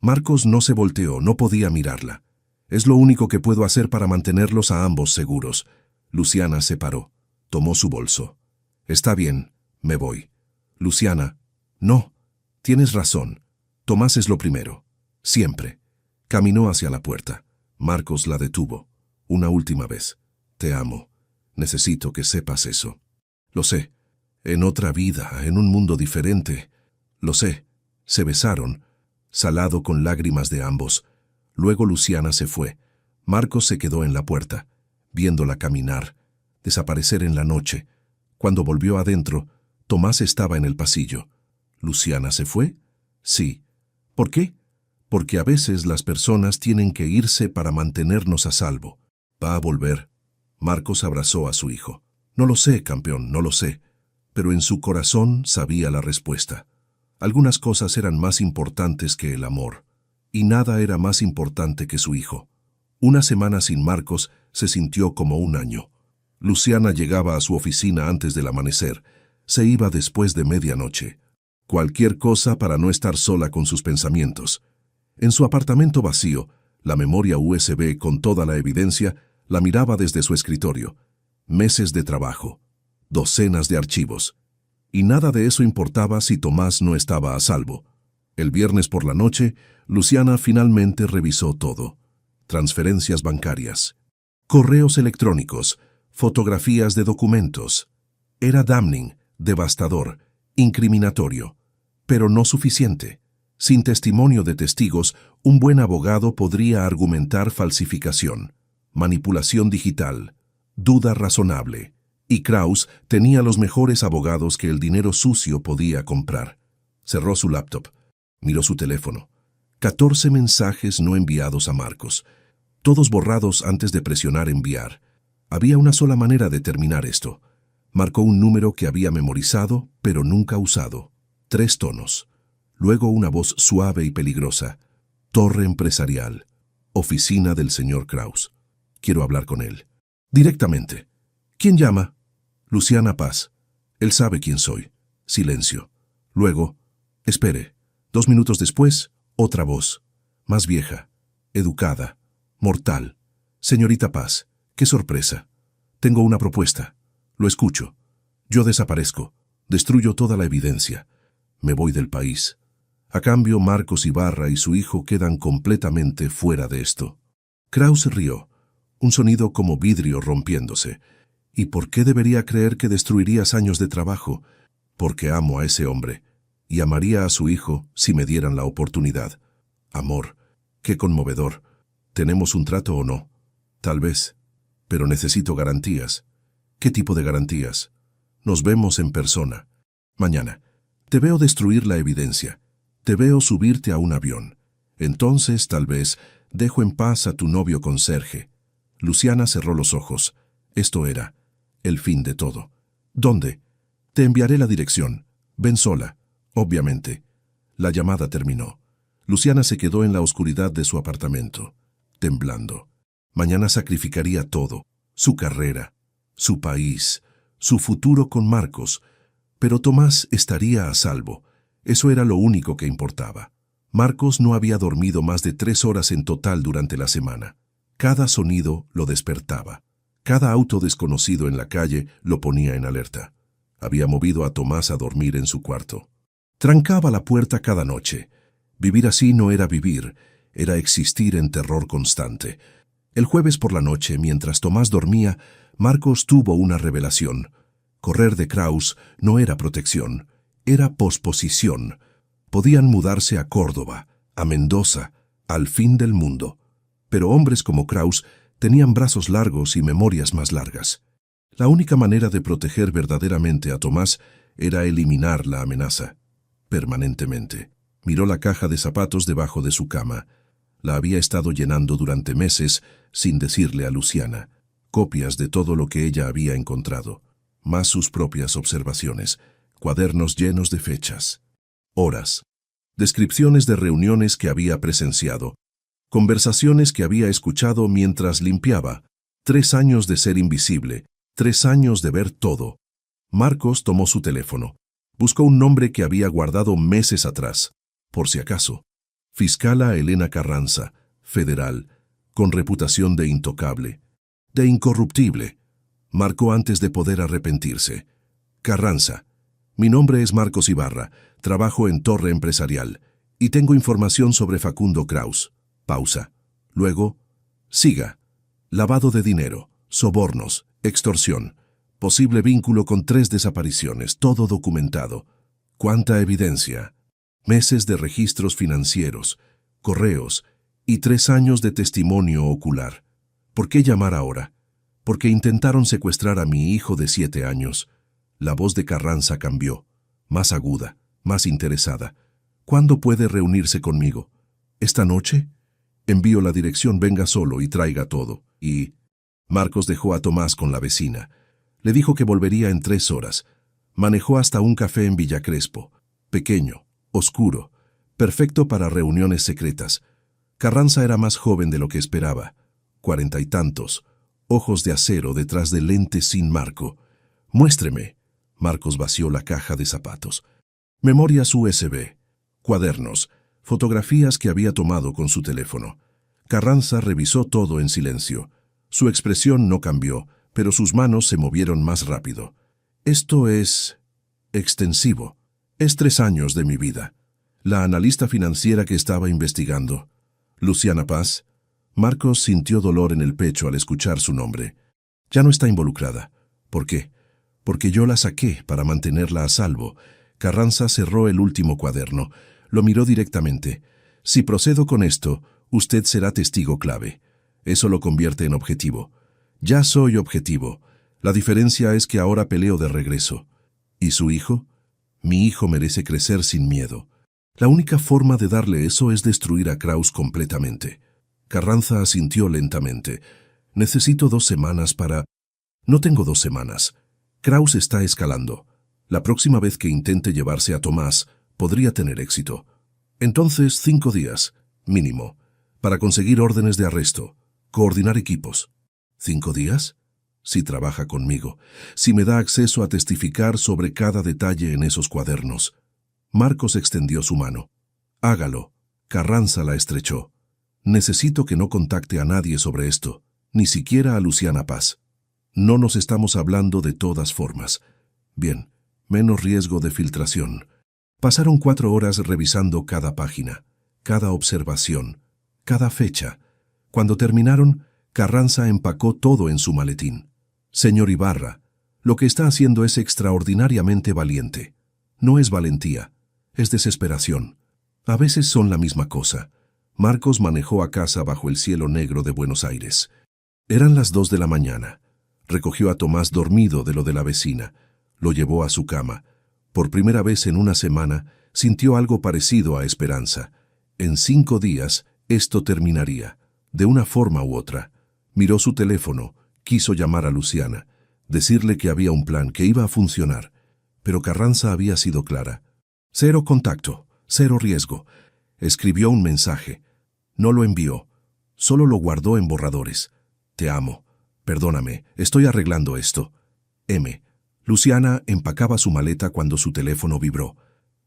Marcos no se volteó, no podía mirarla. «Es lo único que puedo hacer para mantenerlos a ambos seguros». Luciana se paró, tomó su bolso. «Está bien, me voy». «Luciana, no. Tienes razón. Tomás es lo primero. Siempre». Caminó hacia la puerta. Marcos la detuvo. «Una última vez. Te amo. Necesito que sepas eso». «Lo sé. En otra vida, en un mundo diferente». «Lo sé». Se besaron, salado con lágrimas de ambos. Luego Luciana se fue. Marcos se quedó en la puerta. viéndola caminar, desaparecer en la noche. Cuando volvió adentro, Tomás estaba en el pasillo. ¿Luciana se fue? Sí. ¿Por qué? Porque a veces las personas tienen que irse para mantenernos a salvo. Va a volver. Marcos abrazó a su hijo. No lo sé, campeón, no lo sé. Pero en su corazón sabía la respuesta. Algunas cosas eran más importantes que el amor. Y nada era más importante que su hijo. Una semana sin Marcos se sintió como un año. Luciana llegaba a su oficina antes del amanecer. Se iba después de medianoche. Cualquier cosa para no estar sola con sus pensamientos. En su apartamento vacío, la memoria USB con toda la evidencia la miraba desde su escritorio. Meses de trabajo, docenas de archivos. Y nada de eso importaba si Tomás no estaba a salvo. El viernes por la noche, Luciana finalmente revisó todo. Transferencias bancarias, correos electrónicos, fotografías de documentos. Era damning, devastador, incriminatorio, pero no suficiente. Sin testimonio de testigos, un buen abogado podría argumentar falsificación, manipulación digital, duda razonable. Y Kraus tenía los mejores abogados que el dinero sucio podía comprar. Cerró su laptop, miró su teléfono. 14 mensajes no enviados a Marcos, todos borrados antes de presionar enviar. Había una sola manera de terminar esto. Marcó un número que había memorizado, pero nunca usado. 3 tonos. Luego una voz suave y peligrosa. Torre empresarial. Oficina del señor Kraus. Quiero hablar con él. Directamente. ¿Quién llama? Luciana Paz. Él sabe quién soy. Silencio. Luego, espere. 2 minutos después, otra voz. Más vieja. Educada. Mortal. Señorita Paz, qué sorpresa. Tengo una propuesta. Lo escucho. Yo desaparezco. Destruyo toda la evidencia. Me voy del país. A cambio, Marcos Ibarra y su hijo quedan completamente fuera de esto. Kraus rió. Un sonido como vidrio rompiéndose. ¿Y por qué debería creer que destruirías años de trabajo? Porque amo a ese hombre. Y amaría a su hijo si me dieran la oportunidad. Amor. Qué conmovedor. ¿Tenemos un trato o no? Tal vez. Pero necesito garantías. ¿Qué tipo de garantías? Nos vemos en persona. Mañana. Te veo destruir la evidencia. Te veo subirte a un avión. Entonces, tal vez, dejo en paz a tu novio conserje. Luciana cerró los ojos. Esto era el fin de todo. ¿Dónde? Te enviaré la dirección. Ven sola. Obviamente. La llamada terminó. Luciana se quedó en la oscuridad de su apartamento, temblando. Mañana sacrificaría todo. Su carrera, su país, su futuro con Marcos. Pero Tomás estaría a salvo. Eso era lo único que importaba. Marcos no había dormido más de 3 horas en total durante la semana. Cada sonido lo despertaba. Cada auto desconocido en la calle lo ponía en alerta. Había movido a Tomás a dormir en su cuarto. Trancaba la puerta cada noche. Vivir así no era vivir, era existir en terror constante. El jueves por la noche, mientras Tomás dormía, Marcos tuvo una revelación. Correr de Kraus no era protección, era posposición. Podían mudarse a Córdoba, a Mendoza, al fin del mundo. Pero hombres como Kraus tenían brazos largos y memorias más largas. La única manera de proteger verdaderamente a Tomás era eliminar la amenaza. Permanentemente. Miró la caja de zapatos debajo de su cama. La había estado llenando durante meses sin decirle a Luciana. Copias de todo lo que ella había encontrado. Más sus propias observaciones. Cuadernos llenos de fechas. Horas. Descripciones de reuniones que había presenciado. Conversaciones que había escuchado mientras limpiaba. 3 años de ser invisible. 3 años de ver todo. Marcos tomó su teléfono. Buscó un nombre que había guardado meses atrás. Por si acaso. Fiscala Elena Carranza, federal, con reputación de intocable, de incorruptible. Marcó antes de poder arrepentirse. Carranza. Mi nombre es Marcos Ibarra, trabajo en Torre Empresarial, y tengo información sobre Facundo Kraus. Pausa. Luego, siga. Lavado de dinero, sobornos, extorsión, posible vínculo con 3 desapariciones, todo documentado. ¿Cuánta evidencia? Meses de registros financieros, correos y 3 años de testimonio ocular. ¿Por qué llamar ahora? Porque intentaron secuestrar a mi hijo de 7 años. La voz de Carranza cambió, más aguda, más interesada. ¿Cuándo puede reunirse conmigo? ¿Esta noche? Envío la dirección, venga solo y traiga todo. Y Marcos dejó a Tomás con la vecina. Le dijo que volvería en 3 horas. Manejó hasta un café en Villa Crespo. Pequeño, oscuro, perfecto para reuniones secretas. Carranza era más joven de lo que esperaba. 40 y tantos, ojos de acero detrás de lentes sin marco. Muéstreme. Marcos vació la caja de zapatos. Memorias USB, cuadernos, fotografías que había tomado con su teléfono. Carranza revisó todo en silencio. Su expresión no cambió, pero sus manos se movieron más rápido. Esto es extensivo. Es 3 años de mi vida. La analista financiera que estaba investigando. Luciana Paz. Marcos sintió dolor en el pecho al escuchar su nombre. Ya no está involucrada. ¿Por qué? Porque yo la saqué para mantenerla a salvo. Carranza cerró el último cuaderno. Lo miró directamente. Si procedo con esto, usted será testigo clave. Eso lo convierte en objetivo. Ya soy objetivo. La diferencia es que ahora peleo de regreso. ¿Y su hijo? Mi hijo merece crecer sin miedo. La única forma de darle eso es destruir a Kraus completamente. Carranza asintió lentamente. Necesito 2 semanas para... No tengo 2 semanas. Kraus está escalando. La próxima vez que intente llevarse a Tomás, podría tener éxito. Entonces, 5 días, mínimo, para conseguir órdenes de arresto, coordinar equipos. ¿5 días? Si trabaja conmigo, si me da acceso a testificar sobre cada detalle en esos cuadernos. Marcos extendió su mano. Hágalo. Carranza la estrechó. Necesito que no contacte a nadie sobre esto, ni siquiera a Luciana Paz. No nos estamos hablando de todas formas. Bien, menos riesgo de filtración. Pasaron 4 horas revisando cada página, cada observación, cada fecha. Cuando terminaron, Carranza empacó todo en su maletín. Señor Ibarra, lo que está haciendo es extraordinariamente valiente. No es valentía, es desesperación. A veces son la misma cosa. Marcos manejó a casa bajo el cielo negro de Buenos Aires. Eran las 2 de la mañana. Recogió a Tomás dormido de lo de la vecina. Lo llevó a su cama. Por primera vez en una semana, sintió algo parecido a esperanza. En 5 días, esto terminaría, de una forma u otra. Miró su teléfono, quiso llamar a Luciana, decirle que había un plan, que iba a funcionar. Pero Carranza había sido clara. 0 contacto, 0 riesgo. Escribió un mensaje. No lo envió, solo lo guardó en borradores. Te amo. Perdóname, estoy arreglando esto. M. Luciana empacaba su maleta cuando su teléfono vibró.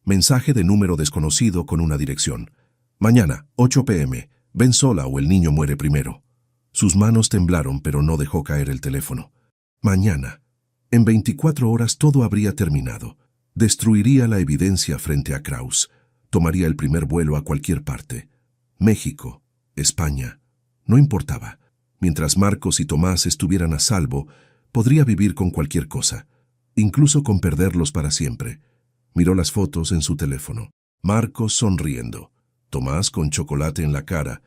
Mensaje de número desconocido con una dirección. Mañana, 8 p.m. Ven sola o el niño muere primero. Sus manos temblaron, pero no dejó caer el teléfono. Mañana. En 24 horas todo habría terminado. Destruiría la evidencia frente a Kraus. Tomaría el primer vuelo a cualquier parte. México, España. No importaba. Mientras Marcos y Tomás estuvieran a salvo, podría vivir con cualquier cosa, incluso con perderlos para siempre. Miró las fotos en su teléfono. Marcos sonriendo, Tomás con chocolate en la cara,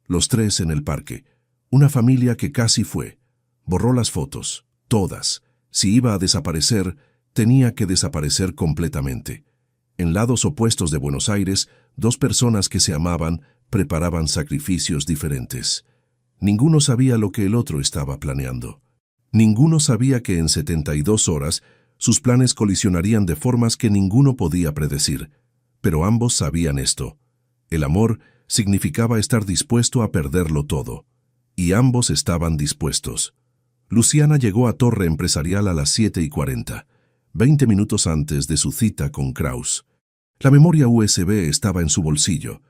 los 3 en el parque. Una familia que casi fue. Borró las fotos, todas. Si iba a desaparecer, tenía que desaparecer completamente. En lados opuestos de Buenos Aires, 2 personas que se amaban preparaban sacrificios diferentes. Ninguno sabía lo que el otro estaba planeando. Ninguno sabía que en 72 horas sus planes colisionarían de formas que ninguno podía predecir. Pero ambos sabían esto. El amor significaba estar dispuesto a perderlo todo. Y ambos estaban dispuestos. Luciana llegó a Torre Empresarial a las 7:40, 20 minutos antes de su cita con Kraus. La memoria USB estaba en su bolsillo,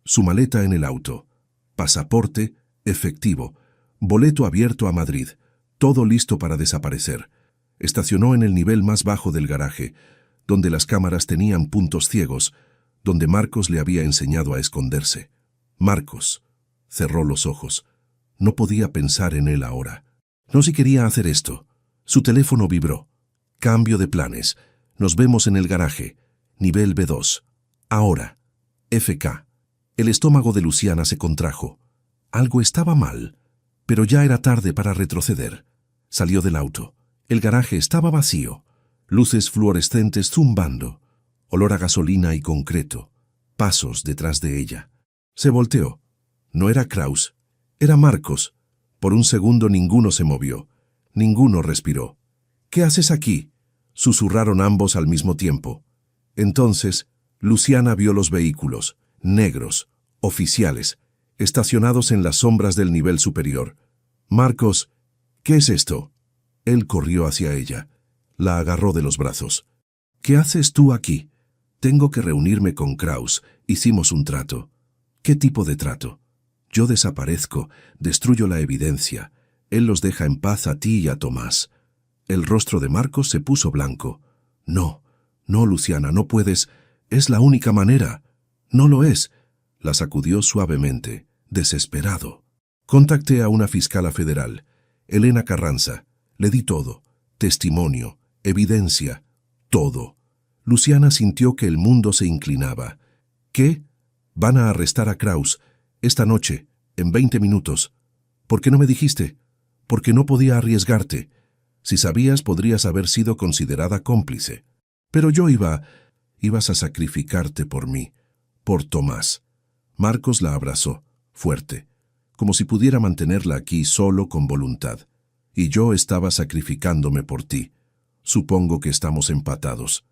su maleta en el auto, pasaporte, efectivo, boleto abierto a Madrid, todo listo para desaparecer. Estacionó en el nivel más bajo del garaje, donde las cámaras tenían puntos ciegos, donde Marcos le había enseñado a esconderse. Marcos cerró los ojos. No podía pensar en él ahora. No si quería hacer esto. Su teléfono vibró. Cambio de planes. Nos vemos en el garaje. Nivel B2. Ahora. FK. El estómago de Luciana se contrajo. Algo estaba mal, pero ya era tarde para retroceder. Salió del auto. El garaje estaba vacío. Luces fluorescentes zumbando. Olor a gasolina y concreto. Pasos detrás de ella. Se volteó. No era Kraus. Era Marcos. Por un segundo ninguno se movió. Ninguno respiró. «¿Qué haces aquí?», susurraron ambos al mismo tiempo. Entonces, Luciana vio los vehículos, negros, oficiales, estacionados en las sombras del nivel superior. «Marcos, ¿qué es esto?». Él corrió hacia ella. La agarró de los brazos. «¿Qué haces tú aquí?». «Tengo que reunirme con Kraus. Hicimos un trato». «¿Qué tipo de trato?». «Yo desaparezco, destruyo la evidencia. Él los deja en paz a ti y a Tomás». El rostro de Marcos se puso blanco. «No, no, Luciana, no puedes. Es la única manera». «No lo es». La sacudió suavemente, desesperado. «Contacté a una fiscala federal, Elena Carranza. Le di todo. Testimonio, evidencia, todo». Luciana sintió que el mundo se inclinaba. «¿Qué? Van a arrestar a Kraus. Esta noche, en 20 minutos. ¿Por qué no me dijiste? Porque no podía arriesgarte. Si sabías, podrías haber sido considerada cómplice. Pero yo ibas a sacrificarte por mí, por Tomás». Marcos la abrazó, fuerte, como si pudiera mantenerla aquí solo con voluntad. «Y yo estaba sacrificándome por ti. Supongo que estamos empatados».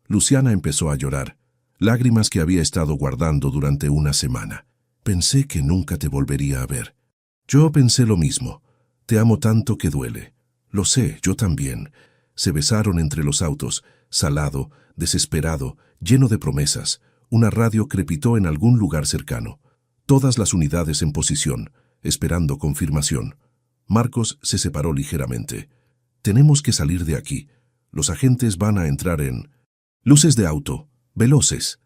Luciana empezó a llorar, lágrimas que había estado guardando durante una semana. «Pensé que nunca te volvería a ver». «Yo pensé lo mismo. Te amo tanto que duele». «Lo sé, yo también». Se besaron entre los autos, salado, desesperado, lleno de promesas. Una radio crepitó en algún lugar cercano. Todas las unidades en posición, esperando confirmación. Marcos se separó ligeramente. «Tenemos que salir de aquí. Los agentes van a entrar en...». Luces de auto, veloces,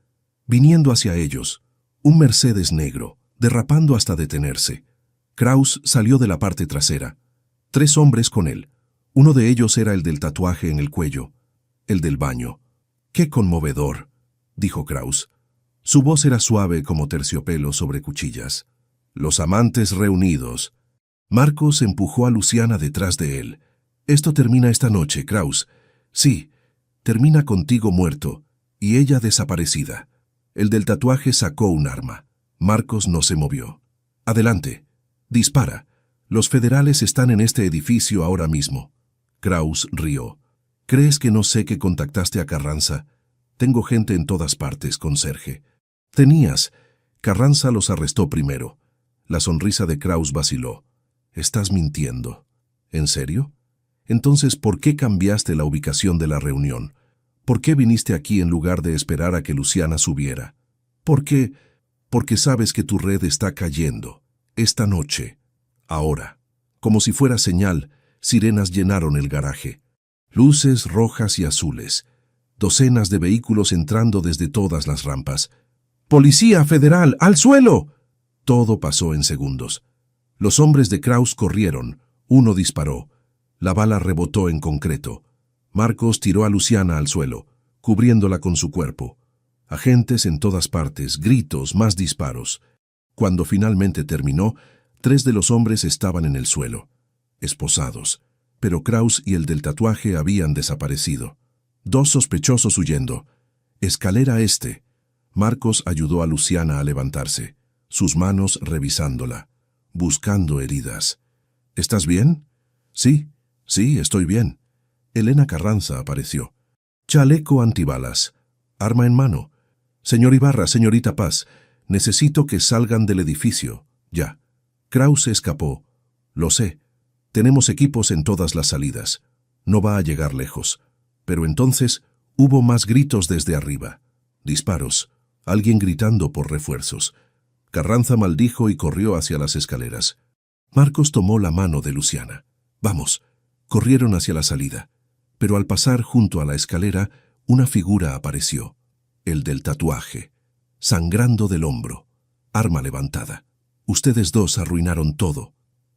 viniendo hacia ellos. Un Mercedes negro, derrapando hasta detenerse. Kraus salió de la parte trasera. 3 hombres con él. Uno de ellos era el del tatuaje en el cuello, el del baño. «Qué conmovedor», dijo Kraus. Su voz era suave como terciopelo sobre cuchillas. «Los amantes reunidos». Marcos empujó a Luciana detrás de él. «Esto termina esta noche, Kraus». «Sí, termina contigo muerto y ella desaparecida». El del tatuaje sacó un arma. Marcos no se movió. «Adelante. Dispara. Los federales están en este edificio ahora mismo». Kraus rió. «¿Crees que no sé que contactaste a Carranza? Tengo gente en todas partes, conserje». «Tenías». Carranza los arrestó primero. La sonrisa de Kraus vaciló. «Estás mintiendo». «¿En serio? Entonces, ¿por qué cambiaste la ubicación de la reunión? ¿Por qué viniste aquí en lugar de esperar a que Luciana subiera? ¿Por qué? Porque sabes que tu red está cayendo. Esta noche. Ahora». Como si fuera señal, sirenas llenaron el garaje. Luces rojas y azules. Docenas de vehículos entrando desde todas las rampas. «¡Policía federal! ¡Al suelo!». Todo pasó en segundos. Los hombres de Kraus corrieron. Uno disparó. La bala rebotó en concreto. Marcos tiró a Luciana al suelo, cubriéndola con su cuerpo. Agentes en todas partes, gritos, más disparos. Cuando finalmente terminó, 3 de los hombres estaban en el suelo, esposados, pero Kraus y el del tatuaje habían desaparecido. 2 sospechosos huyendo. «Escalera este». Marcos ayudó a Luciana a levantarse, sus manos revisándola, buscando heridas. «¿Estás bien?». «Sí, estoy bien». Elena Carranza apareció. «Chaleco antibalas. Arma en mano. Señor Ibarra, señorita Paz, necesito que salgan del edificio. Ya». Kraus escapó. «Lo sé. Tenemos equipos en todas las salidas. No va a llegar lejos». Pero entonces hubo más gritos desde arriba. Disparos. Alguien gritando por refuerzos. Carranza maldijo y corrió hacia las escaleras. Marcos tomó la mano de Luciana. «Vamos». Corrieron hacia la salida. Pero al pasar junto a la escalera, una figura apareció. El del tatuaje. Sangrando del hombro. Arma levantada. «Ustedes 2 arruinaron todo»,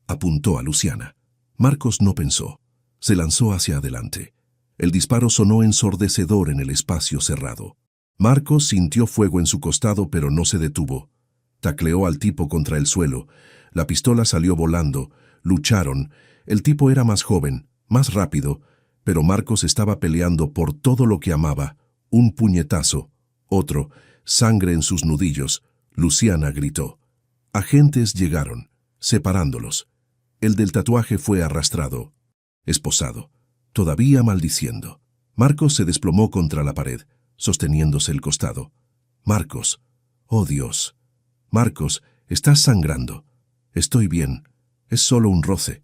apuntó a Luciana. Marcos no pensó. Se lanzó hacia adelante. El disparo sonó ensordecedor en el espacio cerrado. Marcos sintió fuego en su costado, pero no se detuvo. Tacleó al tipo contra el suelo. La pistola salió volando. Lucharon. El tipo era más joven, más rápido, pero Marcos estaba peleando por todo lo que amaba. Un puñetazo, otro, sangre en sus nudillos. Luciana gritó. Agentes llegaron, separándolos. El del tatuaje fue arrastrado, esposado, todavía maldiciendo. Marcos se desplomó contra la pared, sosteniéndose el costado. Marcos, oh Dios. Marcos, estás sangrando. Estoy bien. Es solo un roce.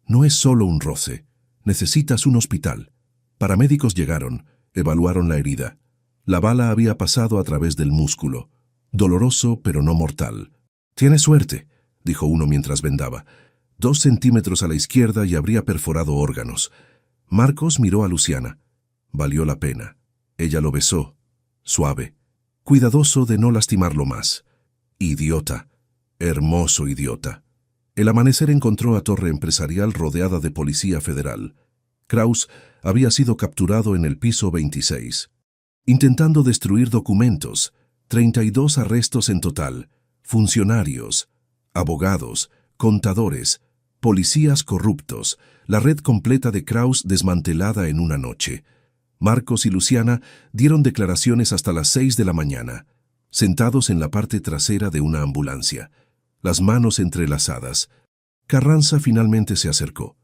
No es solo un roce. Necesitas un hospital. Paramédicos llegaron, evaluaron la herida. La bala había pasado a través del músculo. Doloroso, pero no mortal. Tienes suerte, dijo uno mientras vendaba. 2 centímetros a la izquierda y habría perforado órganos. Marcos miró a Luciana. Valió la pena. Ella lo besó, suave, cuidadoso de no lastimarlo más. Idiota. Hermoso idiota. El amanecer encontró a Torre Empresarial rodeada de policía federal. Kraus había sido capturado en el piso 26. Intentando destruir documentos, 32 arrestos en total, funcionarios, abogados, contadores, policías corruptos, la red completa de Kraus desmantelada en una noche. Marcos y Luciana dieron declaraciones hasta las 6 de la mañana, sentados en la parte trasera de una ambulancia, las manos entrelazadas. Carranza finalmente se acercó,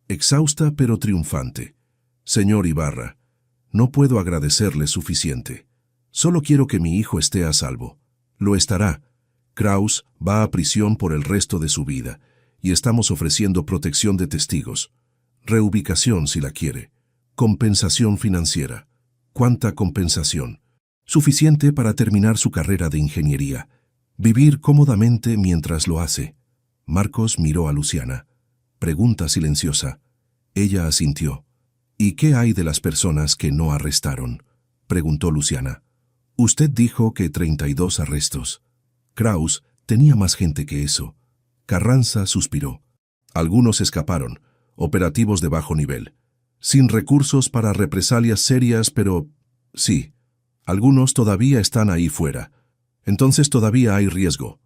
exhausta pero triunfante. Señor Ibarra, no puedo agradecerle suficiente. Solo quiero que mi hijo esté a salvo. Lo estará. Kraus va a prisión por el resto de su vida y estamos ofreciendo protección de testigos. Reubicación si la quiere. Compensación financiera. ¿Cuánta compensación? Suficiente para terminar su carrera de ingeniería. Vivir cómodamente mientras lo hace. Marcos miró a Luciana. Pregunta silenciosa. Ella asintió. ¿Y qué hay de las personas que no arrestaron?, preguntó Luciana. Usted dijo que 32 arrestos. Kraus tenía más gente que eso. Carranza suspiró. Algunos escaparon, operativos de bajo nivel, sin recursos para represalias serias, pero sí, algunos todavía están ahí fuera. Entonces todavía hay riesgo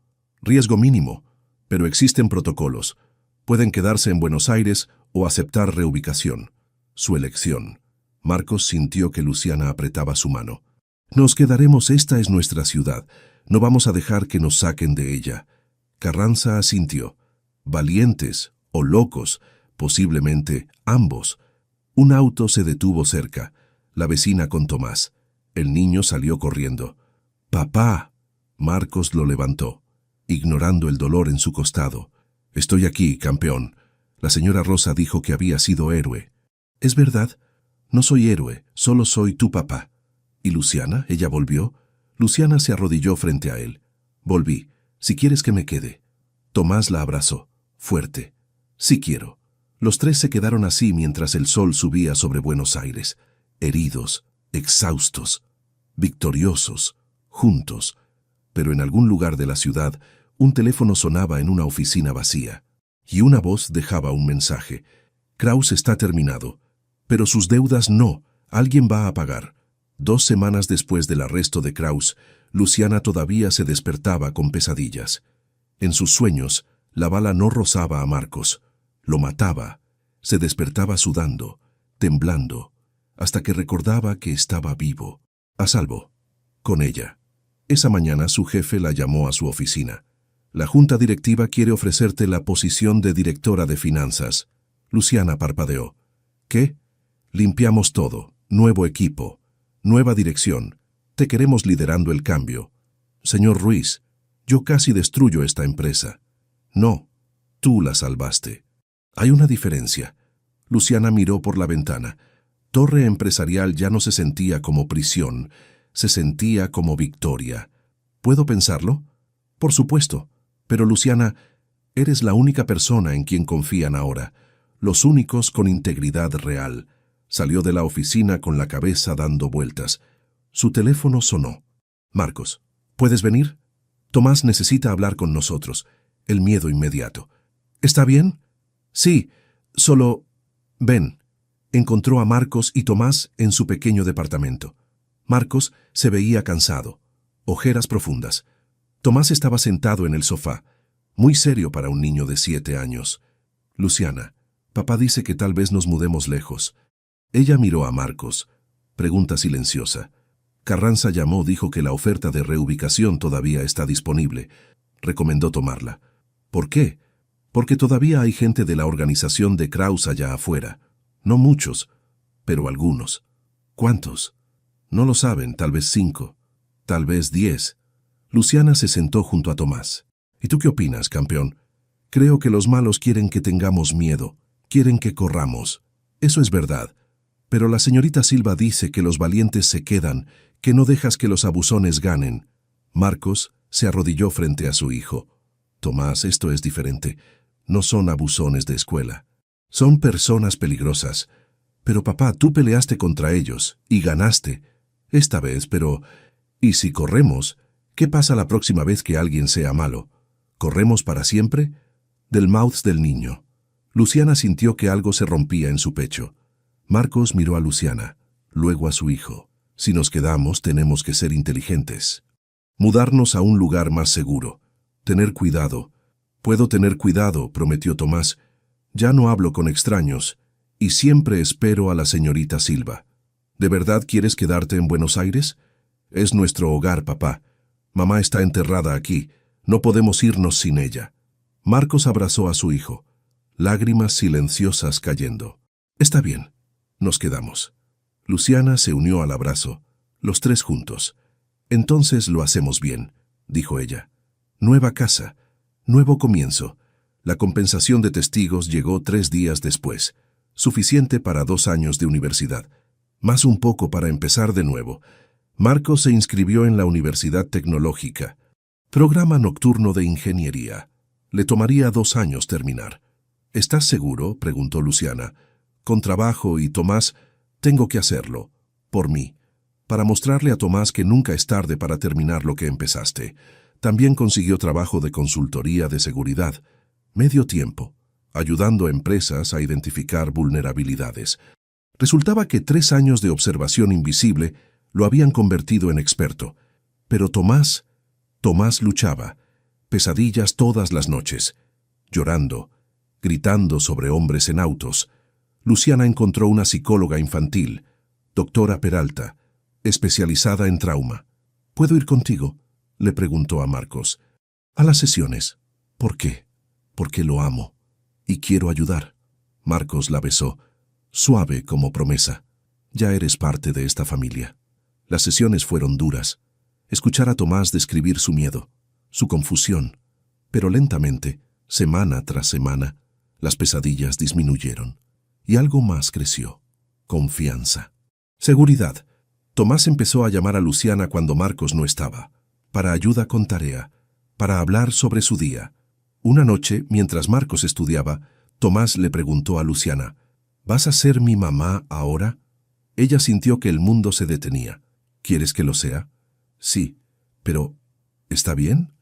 mínimo, pero existen protocolos. Pueden quedarse en Buenos Aires o aceptar reubicación. Su elección. Marcos sintió que Luciana apretaba su mano. Nos quedaremos, esta es nuestra ciudad. No vamos a dejar que nos saquen de ella. Carranza asintió. Valientes o locos, posiblemente ambos. Un auto se detuvo cerca. La vecina con Tomás. El niño salió corriendo. ¡Papá! Marcos lo levantó, ignorando el dolor en su costado. Estoy aquí, campeón. La señora Rosa dijo que había sido héroe. ¿Es verdad? No soy héroe, solo soy tu papá. ¿Y Luciana? ¿Ella volvió? Luciana se arrodilló frente a él. Volví. Si quieres que me quede. Tomás la abrazó. Fuerte. Sí quiero. Los tres se quedaron así mientras el sol subía sobre Buenos Aires. Heridos, exhaustos, victoriosos, juntos. Pero en algún lugar de la ciudad, un teléfono sonaba en una oficina vacía. Y una voz dejaba un mensaje. Kraus está terminado. Pero sus deudas no. Alguien va a pagar. 2 semanas después del arresto de Kraus, Luciana todavía se despertaba con pesadillas. En sus sueños, la bala no rozaba a Marcos. Lo mataba. Se despertaba sudando, temblando, hasta que recordaba que estaba vivo, a salvo, con ella. Esa mañana su jefe la llamó a su oficina. La junta directiva quiere ofrecerte la posición de directora de finanzas. Luciana parpadeó. ¿Qué? Limpiamos todo. Nuevo equipo. Nueva dirección. Te queremos liderando el cambio. Señor Ruiz, yo casi destruyo esta empresa. No, tú la salvaste. Hay una diferencia. Luciana miró por la ventana. Torre Empresarial ya no se sentía como prisión, se sentía como victoria. ¿Puedo pensarlo? Por supuesto. Pero Luciana, eres la única persona en quien confían ahora. Los únicos con integridad real. Salió de la oficina con la cabeza dando vueltas. Su teléfono sonó. Marcos, ¿puedes venir? Tomás necesita hablar con nosotros. El miedo inmediato. ¿Está bien? Sí, solo... Ven. Encontró a Marcos y Tomás en su pequeño departamento. Marcos se veía cansado, ojeras profundas. Tomás estaba sentado en el sofá, muy serio para un niño de 7 años. Luciana, Papá dice que tal vez nos mudemos lejos. Ella miró a Marcos. Pregunta silenciosa. Carranza llamó, dijo que la oferta de reubicación todavía está disponible. Recomendó tomarla. ¿Por qué? Porque todavía hay gente de la organización de Kraus allá afuera. No muchos, pero algunos. ¿Cuántos? No lo saben, tal vez 5, tal vez 10. Luciana se sentó junto a Tomás. ¿Y tú qué opinas, campeón? Creo que los malos quieren que tengamos miedo, quieren que corramos. Eso es verdad. Pero la señorita Silva dice que los valientes se quedan, que no dejas que los abusones ganen. Marcos se arrodilló frente a su hijo. Tomás, esto es diferente. No son abusones de escuela. Son personas peligrosas. Pero papá, tú peleaste contra ellos y ganaste. Esta vez, pero... ¿Y si corremos? ¿Qué pasa la próxima vez que alguien sea malo? ¿Corremos para siempre? Del mouth del niño. Luciana sintió que algo se rompía en su pecho. Marcos miró a Luciana, luego a su hijo. Si nos quedamos, tenemos que ser inteligentes. Mudarnos a un lugar más seguro. Tener cuidado. Puedo tener cuidado, prometió Tomás. Ya no hablo con extraños, y siempre espero a la señorita Silva. ¿De verdad quieres quedarte en Buenos Aires? Es nuestro hogar, papá. Mamá está enterrada aquí. No podemos irnos sin ella. Marcos abrazó a su hijo, lágrimas silenciosas cayendo. Está bien, nos quedamos. Luciana se unió al abrazo, los tres juntos. Entonces lo hacemos bien, dijo ella. Nueva casa, nuevo comienzo. La compensación de testigos llegó 3 días después, suficiente para 2 años de universidad, más un poco para empezar de nuevo. Marcos se inscribió en la Universidad Tecnológica, programa nocturno de ingeniería. Le tomaría 2 años terminar. ¿Estás seguro?, preguntó Luciana. Con trabajo y Tomás, tengo que hacerlo, por mí, para mostrarle a Tomás que nunca es tarde para terminar lo que empezaste. También consiguió trabajo de consultoría de seguridad, medio tiempo, ayudando a empresas a identificar vulnerabilidades. Resultaba que 3 años de observación invisible lo habían convertido en experto. Pero Tomás luchaba, pesadillas todas las noches, llorando, gritando sobre hombres en autos. Luciana encontró una psicóloga infantil, doctora Peralta, especializada en trauma. ¿Puedo ir contigo?, le preguntó a Marcos. A las sesiones. ¿Por qué? Porque lo amo y quiero ayudar. Marcos la besó, suave como promesa. Ya eres parte de esta familia. Las sesiones fueron duras. Escuchar a Tomás describir su miedo, su confusión, pero lentamente, semana tras semana, las pesadillas disminuyeron y algo más creció: confianza. Seguridad. Tomás empezó a llamar a Luciana cuando Marcos no estaba, para ayuda con tarea, para hablar sobre su día. Una noche, mientras Marcos estudiaba, Tomás le preguntó a Luciana: ¿vas a ser mi mamá ahora? Ella sintió que el mundo se detenía. ¿Quieres que lo sea? Sí, pero ¿está bien?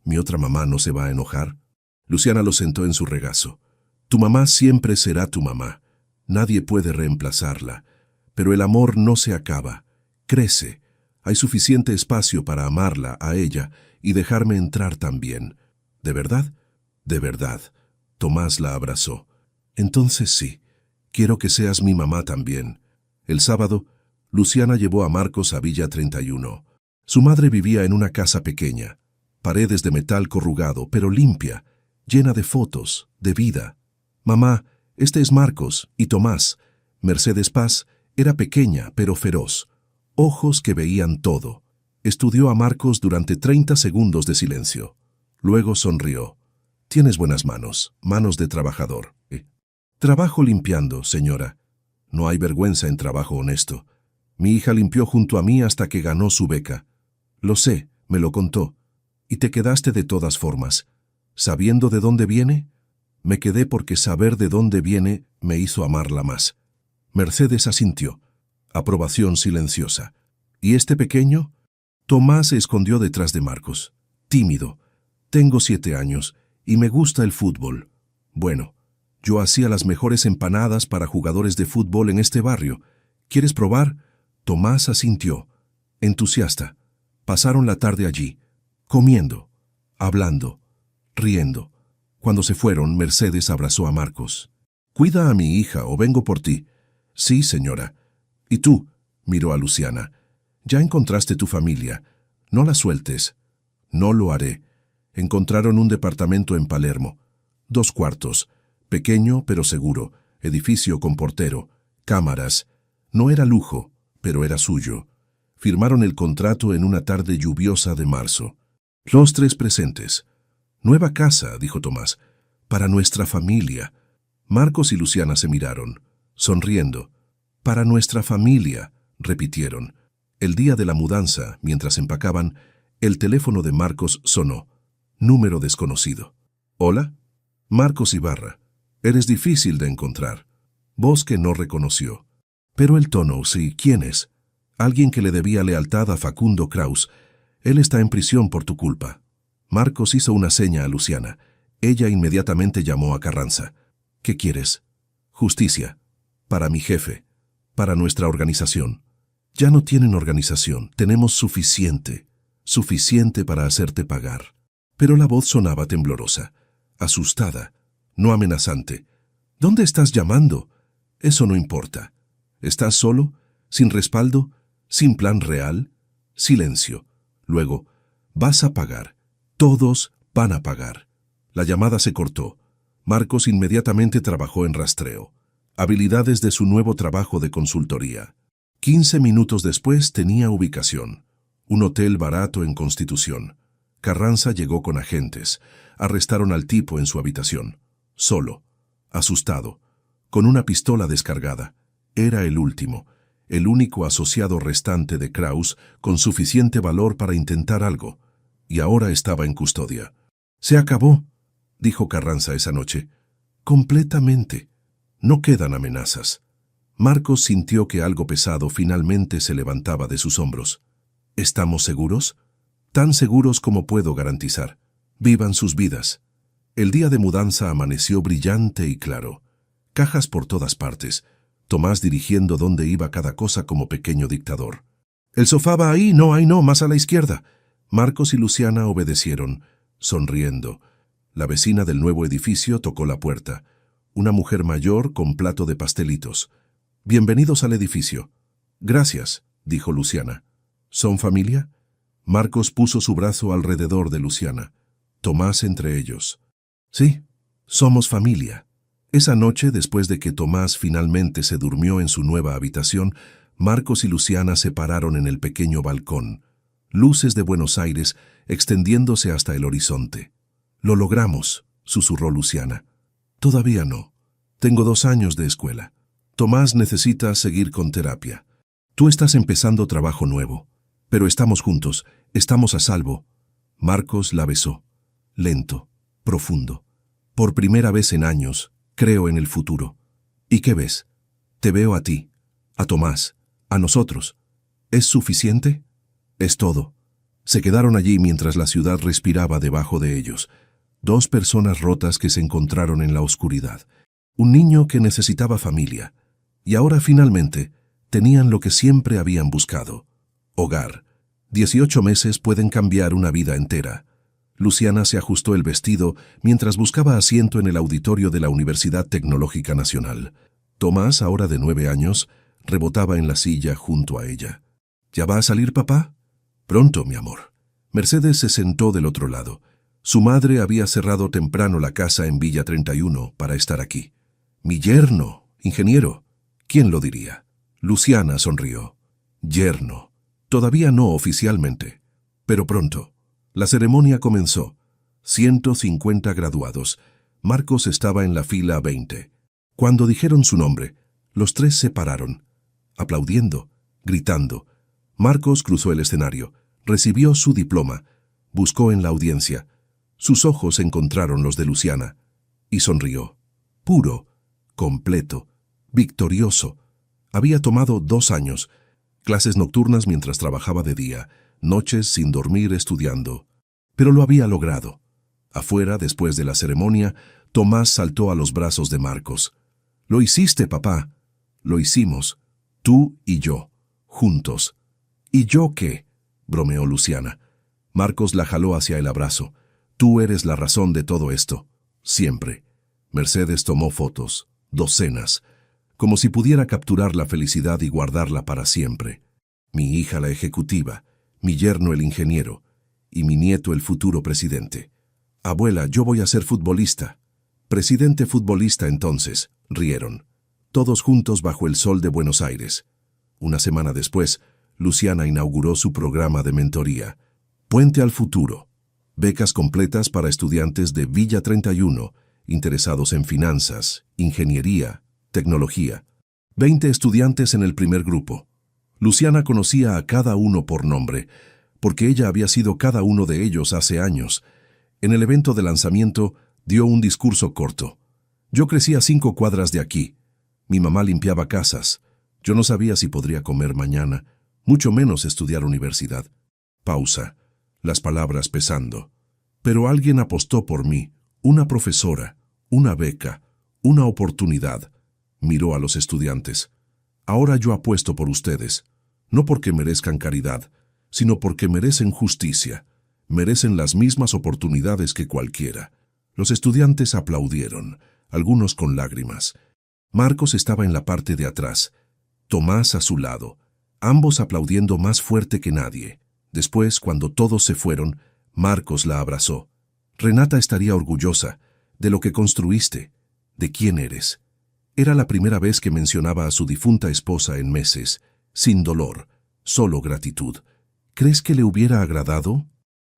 ¿Mi otra mamá no se va a enojar? Luciana lo sentó en su regazo. Tu mamá siempre será tu mamá. Nadie puede reemplazarla. Pero el amor no se acaba. Crece. Hay suficiente espacio para amarla a ella y dejarme entrar también. ¿De verdad? De verdad. Tomás la abrazó. Entonces sí, quiero que seas mi mamá también. El sábado, Luciana llevó a Marcos a Villa 31. Su madre vivía en una casa pequeña, paredes de metal corrugado, pero limpia, llena de fotos, de vida. Mamá, este es Marcos y Tomás. Mercedes Paz era pequeña pero feroz, ojos que veían todo. Estudió a Marcos durante 30 segundos de silencio. Luego sonrió. Tienes buenas manos, manos de trabajador. Trabajo limpiando, señora. No hay vergüenza en trabajo honesto. Mi hija limpió junto a mí hasta que ganó su beca. Lo sé, me lo contó. Y te quedaste de todas formas. ¿Sabiendo de dónde viene? Me quedé porque saber de dónde viene me hizo amarla más. Mercedes asintió. Aprobación silenciosa. ¿Y este pequeño? Tomás se escondió detrás de Marcos. Tímido. Tengo 7 años y me gusta el fútbol. Bueno, yo hacía las mejores empanadas para jugadores de fútbol en este barrio. ¿Quieres probar? Tomás asintió. Entusiasta. Pasaron la tarde allí, comiendo, hablando, riendo. Cuando se fueron, Mercedes abrazó a Marcos. Cuida a mi hija o vengo por ti. Sí, señora. ¿Y tú? Miró a Luciana. Ya encontraste tu familia. No la sueltes. No lo haré. Encontraron un departamento en Palermo. 2 cuartos. Pequeño pero seguro. Edificio con portero. Cámaras. No era lujo, pero era suyo. Firmaron el contrato en una tarde lluviosa de marzo. Los 3 presentes. Nueva casa, dijo Tomás. Para nuestra familia. Marcos y Luciana se miraron, sonriendo. Para nuestra familia, repitieron. El día de la mudanza, mientras empacaban, el teléfono de Marcos sonó. Número desconocido. ¿Hola? Marcos Ibarra. Eres difícil de encontrar. Voz que no reconoció. Pero el tono, sí, ¿quién es? Alguien que le debía lealtad a Facundo Kraus. Él está en prisión por tu culpa. Marcos hizo una seña a Luciana. Ella inmediatamente llamó a Carranza. ¿Qué quieres? Justicia. Para mi jefe. Para nuestra organización. Ya no tienen organización. Tenemos suficiente. Suficiente para hacerte pagar. Pero la voz sonaba temblorosa. Asustada. No amenazante. ¿Dónde estás llamando? Eso no importa. ¿Estás solo? ¿Sin respaldo? ¿Sin plan real? Silencio. Luego, vas a pagar. Todos van a pagar. La llamada se cortó. Marcos inmediatamente trabajó en rastreo. Habilidades de su nuevo trabajo de consultoría. 15 minutos después tenía ubicación. Un hotel barato en Constitución. Carranza llegó con agentes. Arrestaron al tipo en su habitación. Solo. Asustado. Con una pistola descargada. Era el último. El único asociado restante de Kraus con suficiente valor para intentar algo. Y ahora estaba en custodia. «Se acabó», dijo Carranza esa noche. «Completamente. No quedan amenazas». Marcos sintió que algo pesado finalmente se levantaba de sus hombros. «¿Estamos seguros?» «Tan seguros como puedo garantizar. Vivan sus vidas». El día de mudanza amaneció brillante y claro. Cajas por todas partes. Tomás dirigiendo dónde iba cada cosa como pequeño dictador. «El sofá va ahí, no, más a la izquierda». Marcos y Luciana obedecieron, sonriendo. La vecina del nuevo edificio tocó la puerta. Una mujer mayor con plato de pastelitos. «Bienvenidos al edificio». «Gracias», dijo Luciana. «¿Son familia?» Marcos puso su brazo alrededor de Luciana. Tomás entre ellos. «Sí, somos familia». Esa noche, después de que Tomás finalmente se durmió en su nueva habitación, Marcos y Luciana se pararon en el pequeño balcón. Luces de Buenos Aires extendiéndose hasta el horizonte. «Lo logramos», susurró Luciana. «Todavía no. Tengo 2 años de escuela. Tomás necesita seguir con terapia. Tú estás empezando trabajo nuevo. Pero estamos juntos, estamos a salvo». Marcos la besó. Lento, profundo. «Por primera vez en años, creo en el futuro». «¿Y qué ves?» «Te veo a ti, a Tomás, a nosotros». «¿Es suficiente?» «Es todo». Se quedaron allí mientras la ciudad respiraba debajo de ellos. 2 personas rotas que se encontraron en la oscuridad. Un niño que necesitaba familia. Y ahora finalmente tenían lo que siempre habían buscado. Hogar. 18 meses pueden cambiar una vida entera. Luciana se ajustó el vestido mientras buscaba asiento en el auditorio de la Universidad Tecnológica Nacional. Tomás, ahora de 9 años, rebotaba en la silla junto a ella. «¿Ya va a salir papá?» «Pronto, mi amor». Mercedes se sentó del otro lado. Su madre había cerrado temprano la casa en Villa 31 para estar aquí. «Mi yerno, ingeniero». ¿Quién lo diría? Luciana sonrió. «Yerno. Todavía no oficialmente. Pero pronto». La ceremonia comenzó. 150 graduados. Marcos estaba en la fila 20. Cuando dijeron su nombre, los 3 se pararon, aplaudiendo, gritando. Marcos cruzó el escenario, recibió su diploma, buscó en la audiencia. Sus ojos encontraron los de Luciana y sonrió. Puro, completo, victorioso. Había tomado 2 años, clases nocturnas mientras trabajaba de día, noches sin dormir estudiando. Pero lo había logrado. Afuera, después de la ceremonia, Tomás saltó a los brazos de Marcos. «Lo hiciste, papá». «Lo hicimos. Tú y yo. Juntos». «¿Y yo qué?», bromeó Luciana. Marcos la jaló hacia el abrazo. «Tú eres la razón de todo esto. Siempre». Mercedes tomó fotos. docenas, como si pudiera capturar la felicidad y guardarla para siempre. Mi hija la ejecutiva, mi yerno el ingeniero, y mi nieto el futuro presidente. Abuela, yo voy a ser futbolista. Presidente futbolista entonces, rieron. Todos juntos bajo el sol de Buenos Aires. Una semana después, Luciana inauguró su programa de mentoría. Puente al futuro. Becas completas para estudiantes de Villa 31, interesados en finanzas, ingeniería, tecnología. 20 estudiantes en el primer grupo. Luciana conocía a cada uno por nombre, porque ella había sido cada uno de ellos hace años. En el evento de lanzamiento dio un discurso corto. Yo crecí a 5 cuadras de aquí. Mi mamá limpiaba casas. Yo no sabía si podría comer mañana, mucho menos estudiar universidad. Pausa. Las palabras pesando. Pero alguien apostó por mí, una profesora, una beca, una oportunidad. Miró a los estudiantes. Ahora yo apuesto por ustedes, no porque merezcan caridad, sino porque merecen justicia, merecen las mismas oportunidades que cualquiera. Los estudiantes aplaudieron, algunos con lágrimas. Marcos estaba en la parte de atrás, Tomás a su lado, ambos aplaudiendo más fuerte que nadie. Después, cuando todos se fueron, Marcos la abrazó. Renata estaría orgullosa de lo que construiste, de quién eres. Era la primera vez que mencionaba a su difunta esposa en meses, sin dolor, solo gratitud. ¿Crees que le hubiera agradado?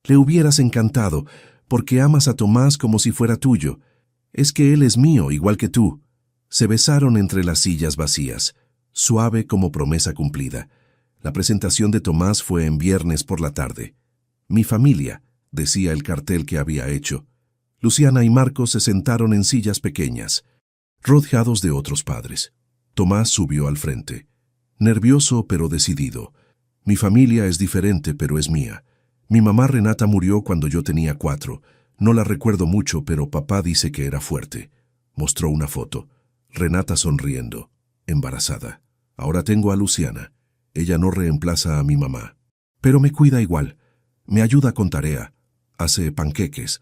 Le hubieras encantado, porque amas a Tomás como si fuera tuyo. Es que él es mío, igual que tú. Se besaron entre las sillas vacías, suave como promesa cumplida. La presentación de Tomás fue en viernes por la tarde. Mi familia, decía el cartel que había hecho. Luciana y Marcos se sentaron en sillas pequeñas, rodeados de otros padres. Tomás subió al frente, nervioso pero decidido. Mi familia es diferente, pero es mía. Mi mamá Renata murió cuando yo tenía 4. No la recuerdo mucho, pero papá dice que era fuerte. Mostró una foto. Renata sonriendo, embarazada. Ahora tengo a Luciana. Ella no reemplaza a mi mamá. Pero me cuida igual. Me ayuda con tarea. Hace panqueques.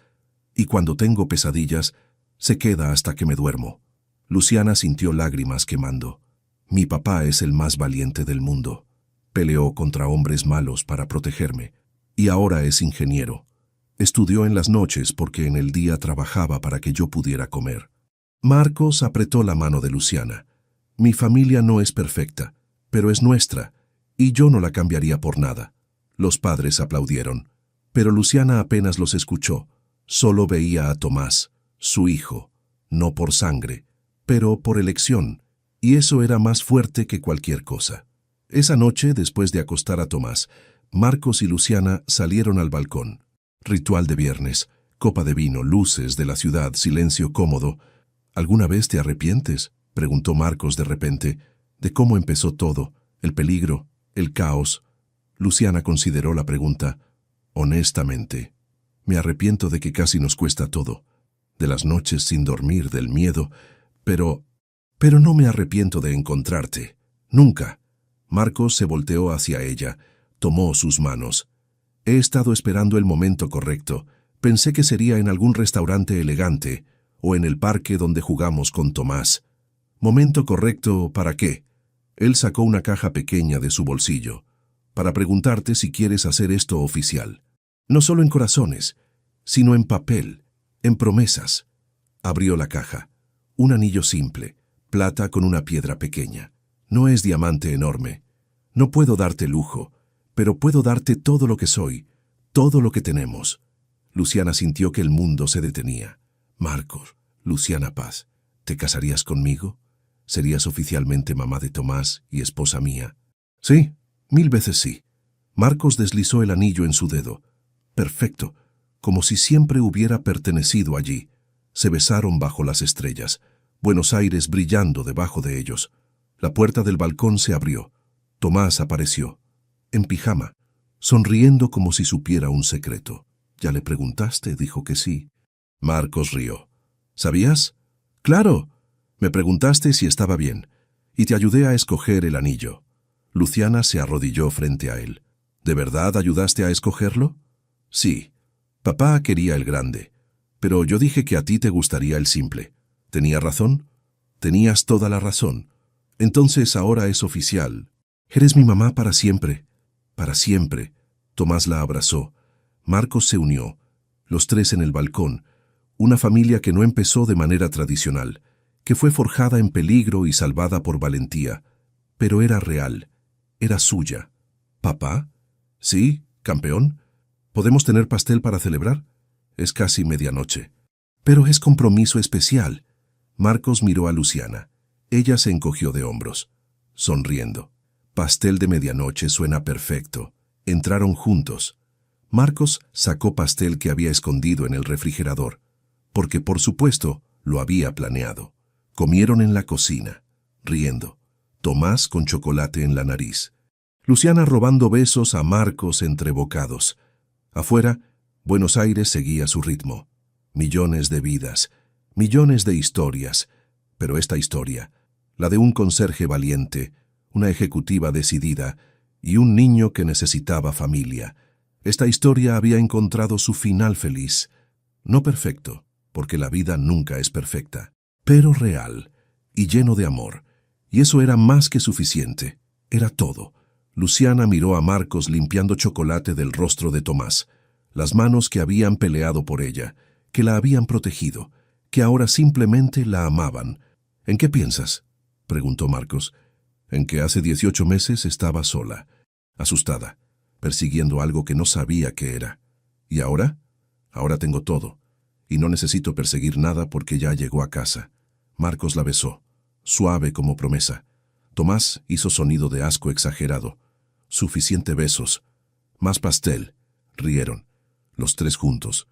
Y cuando tengo pesadillas, se queda hasta que me duermo. Luciana sintió lágrimas quemando. Mi papá es el más valiente del mundo. Peleó contra hombres malos para protegerme. Y ahora es ingeniero. Estudió en las noches porque en el día trabajaba para que yo pudiera comer. Marcos apretó la mano de Luciana. Mi familia no es perfecta, pero es nuestra, y yo no la cambiaría por nada. Los padres aplaudieron, pero Luciana apenas los escuchó. Solo veía a Tomás, su hijo, no por sangre, pero por elección, y eso era más fuerte que cualquier cosa. Esa noche, después de acostar a Tomás, Marcos y Luciana salieron al balcón. Ritual de viernes, copa de vino, luces de la ciudad, silencio cómodo. ¿Alguna vez te arrepientes?, preguntó Marcos de repente, de cómo empezó todo, el peligro, el caos. Luciana consideró la pregunta. Honestamente, me arrepiento de que casi nos cuesta todo, de las noches sin dormir, del miedo, pero no me arrepiento de encontrarte, nunca. Marcos se volteó hacia ella, tomó sus manos. He estado esperando el momento correcto. Pensé que sería en algún restaurante elegante o en el parque donde jugamos con Tomás. ¿Momento correcto para qué? Él sacó una caja pequeña de su bolsillo. Para preguntarte si quieres hacer esto oficial. No solo en corazones, sino en papel, en promesas. Abrió la caja. Un anillo simple, plata con una piedra pequeña. No es diamante enorme. No puedo darte lujo, pero puedo darte todo lo que soy, todo lo que tenemos. Luciana sintió que el mundo se detenía. Marcos, Luciana Paz, ¿te casarías conmigo? ¿Serías oficialmente mamá de Tomás y esposa mía? Sí, 1000 veces sí. Marcos deslizó el anillo en su dedo. Perfecto, como si siempre hubiera pertenecido allí. Se besaron bajo las estrellas, Buenos Aires brillando debajo de ellos. La puerta del balcón se abrió. Tomás apareció, en pijama, sonriendo como si supiera un secreto. ¿Ya le preguntaste? Dijo que sí. Marcos rió. ¿Sabías? ¡Claro! Me preguntaste si estaba bien, y te ayudé a escoger el anillo. Luciana se arrodilló frente a él. ¿De verdad ayudaste a escogerlo? Sí. Papá quería el grande, pero yo dije que a ti te gustaría el simple. ¿Tenía razón? Tenías toda la razón. Entonces ahora es oficial. Eres mi mamá para siempre. Para siempre. Tomás la abrazó. Marcos se unió. Los tres en el balcón. Una familia que no empezó de manera tradicional, que fue forjada en peligro y salvada por valentía. Pero era real. Era suya. ¿Papá? Sí, campeón. ¿Podemos tener pastel para celebrar? Es casi medianoche. Pero es compromiso especial. Marcos miró a Luciana. Ella se encogió de hombros, sonriendo. Pastel de medianoche suena perfecto. Entraron juntos. Marcos sacó pastel que había escondido en el refrigerador, porque por supuesto lo había planeado. Comieron en la cocina, riendo. Tomás con chocolate en la nariz. Luciana robando besos a Marcos entre bocados. Afuera, Buenos Aires seguía su ritmo. Millones de vidas, millones de historias. Pero esta historia, la de un conserje valiente, una ejecutiva decidida y un niño que necesitaba familia. Esta historia había encontrado su final feliz. No perfecto, porque la vida nunca es perfecta, pero real y lleno de amor. Y eso era más que suficiente. Era todo. Luciana miró a Marcos limpiando chocolate del rostro de Tomás. Las manos que habían peleado por ella, que la habían protegido, que ahora simplemente la amaban. ¿En qué piensas?, preguntó Marcos. En que hace 18 meses estaba sola, asustada, persiguiendo algo que no sabía qué era. ¿Y ahora? Ahora tengo todo, y no necesito perseguir nada porque ya llegó a casa. Marcos la besó, suave como promesa. Tomás hizo sonido de asco exagerado. Suficiente besos. Más pastel. Rieron, los tres juntos.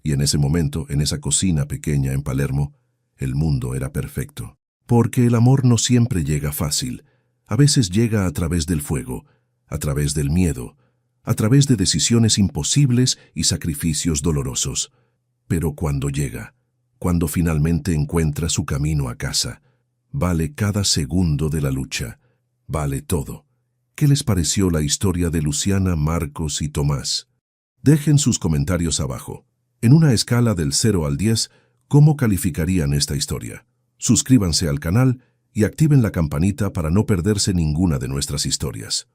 Y en ese momento, en esa cocina pequeña en Palermo, el mundo era perfecto. Porque el amor no siempre llega fácil. A veces llega a través del fuego, a través del miedo, a través de decisiones imposibles y sacrificios dolorosos. Pero cuando llega, cuando finalmente encuentra su camino a casa, vale cada segundo de la lucha, vale todo. ¿Qué les pareció la historia de Luciana, Marcos y Tomás? Dejen sus comentarios abajo. En una escala del 0 al 10, ¿cómo calificarían esta historia? Suscríbanse al canal y activen la campanita para no perderse ninguna de nuestras historias.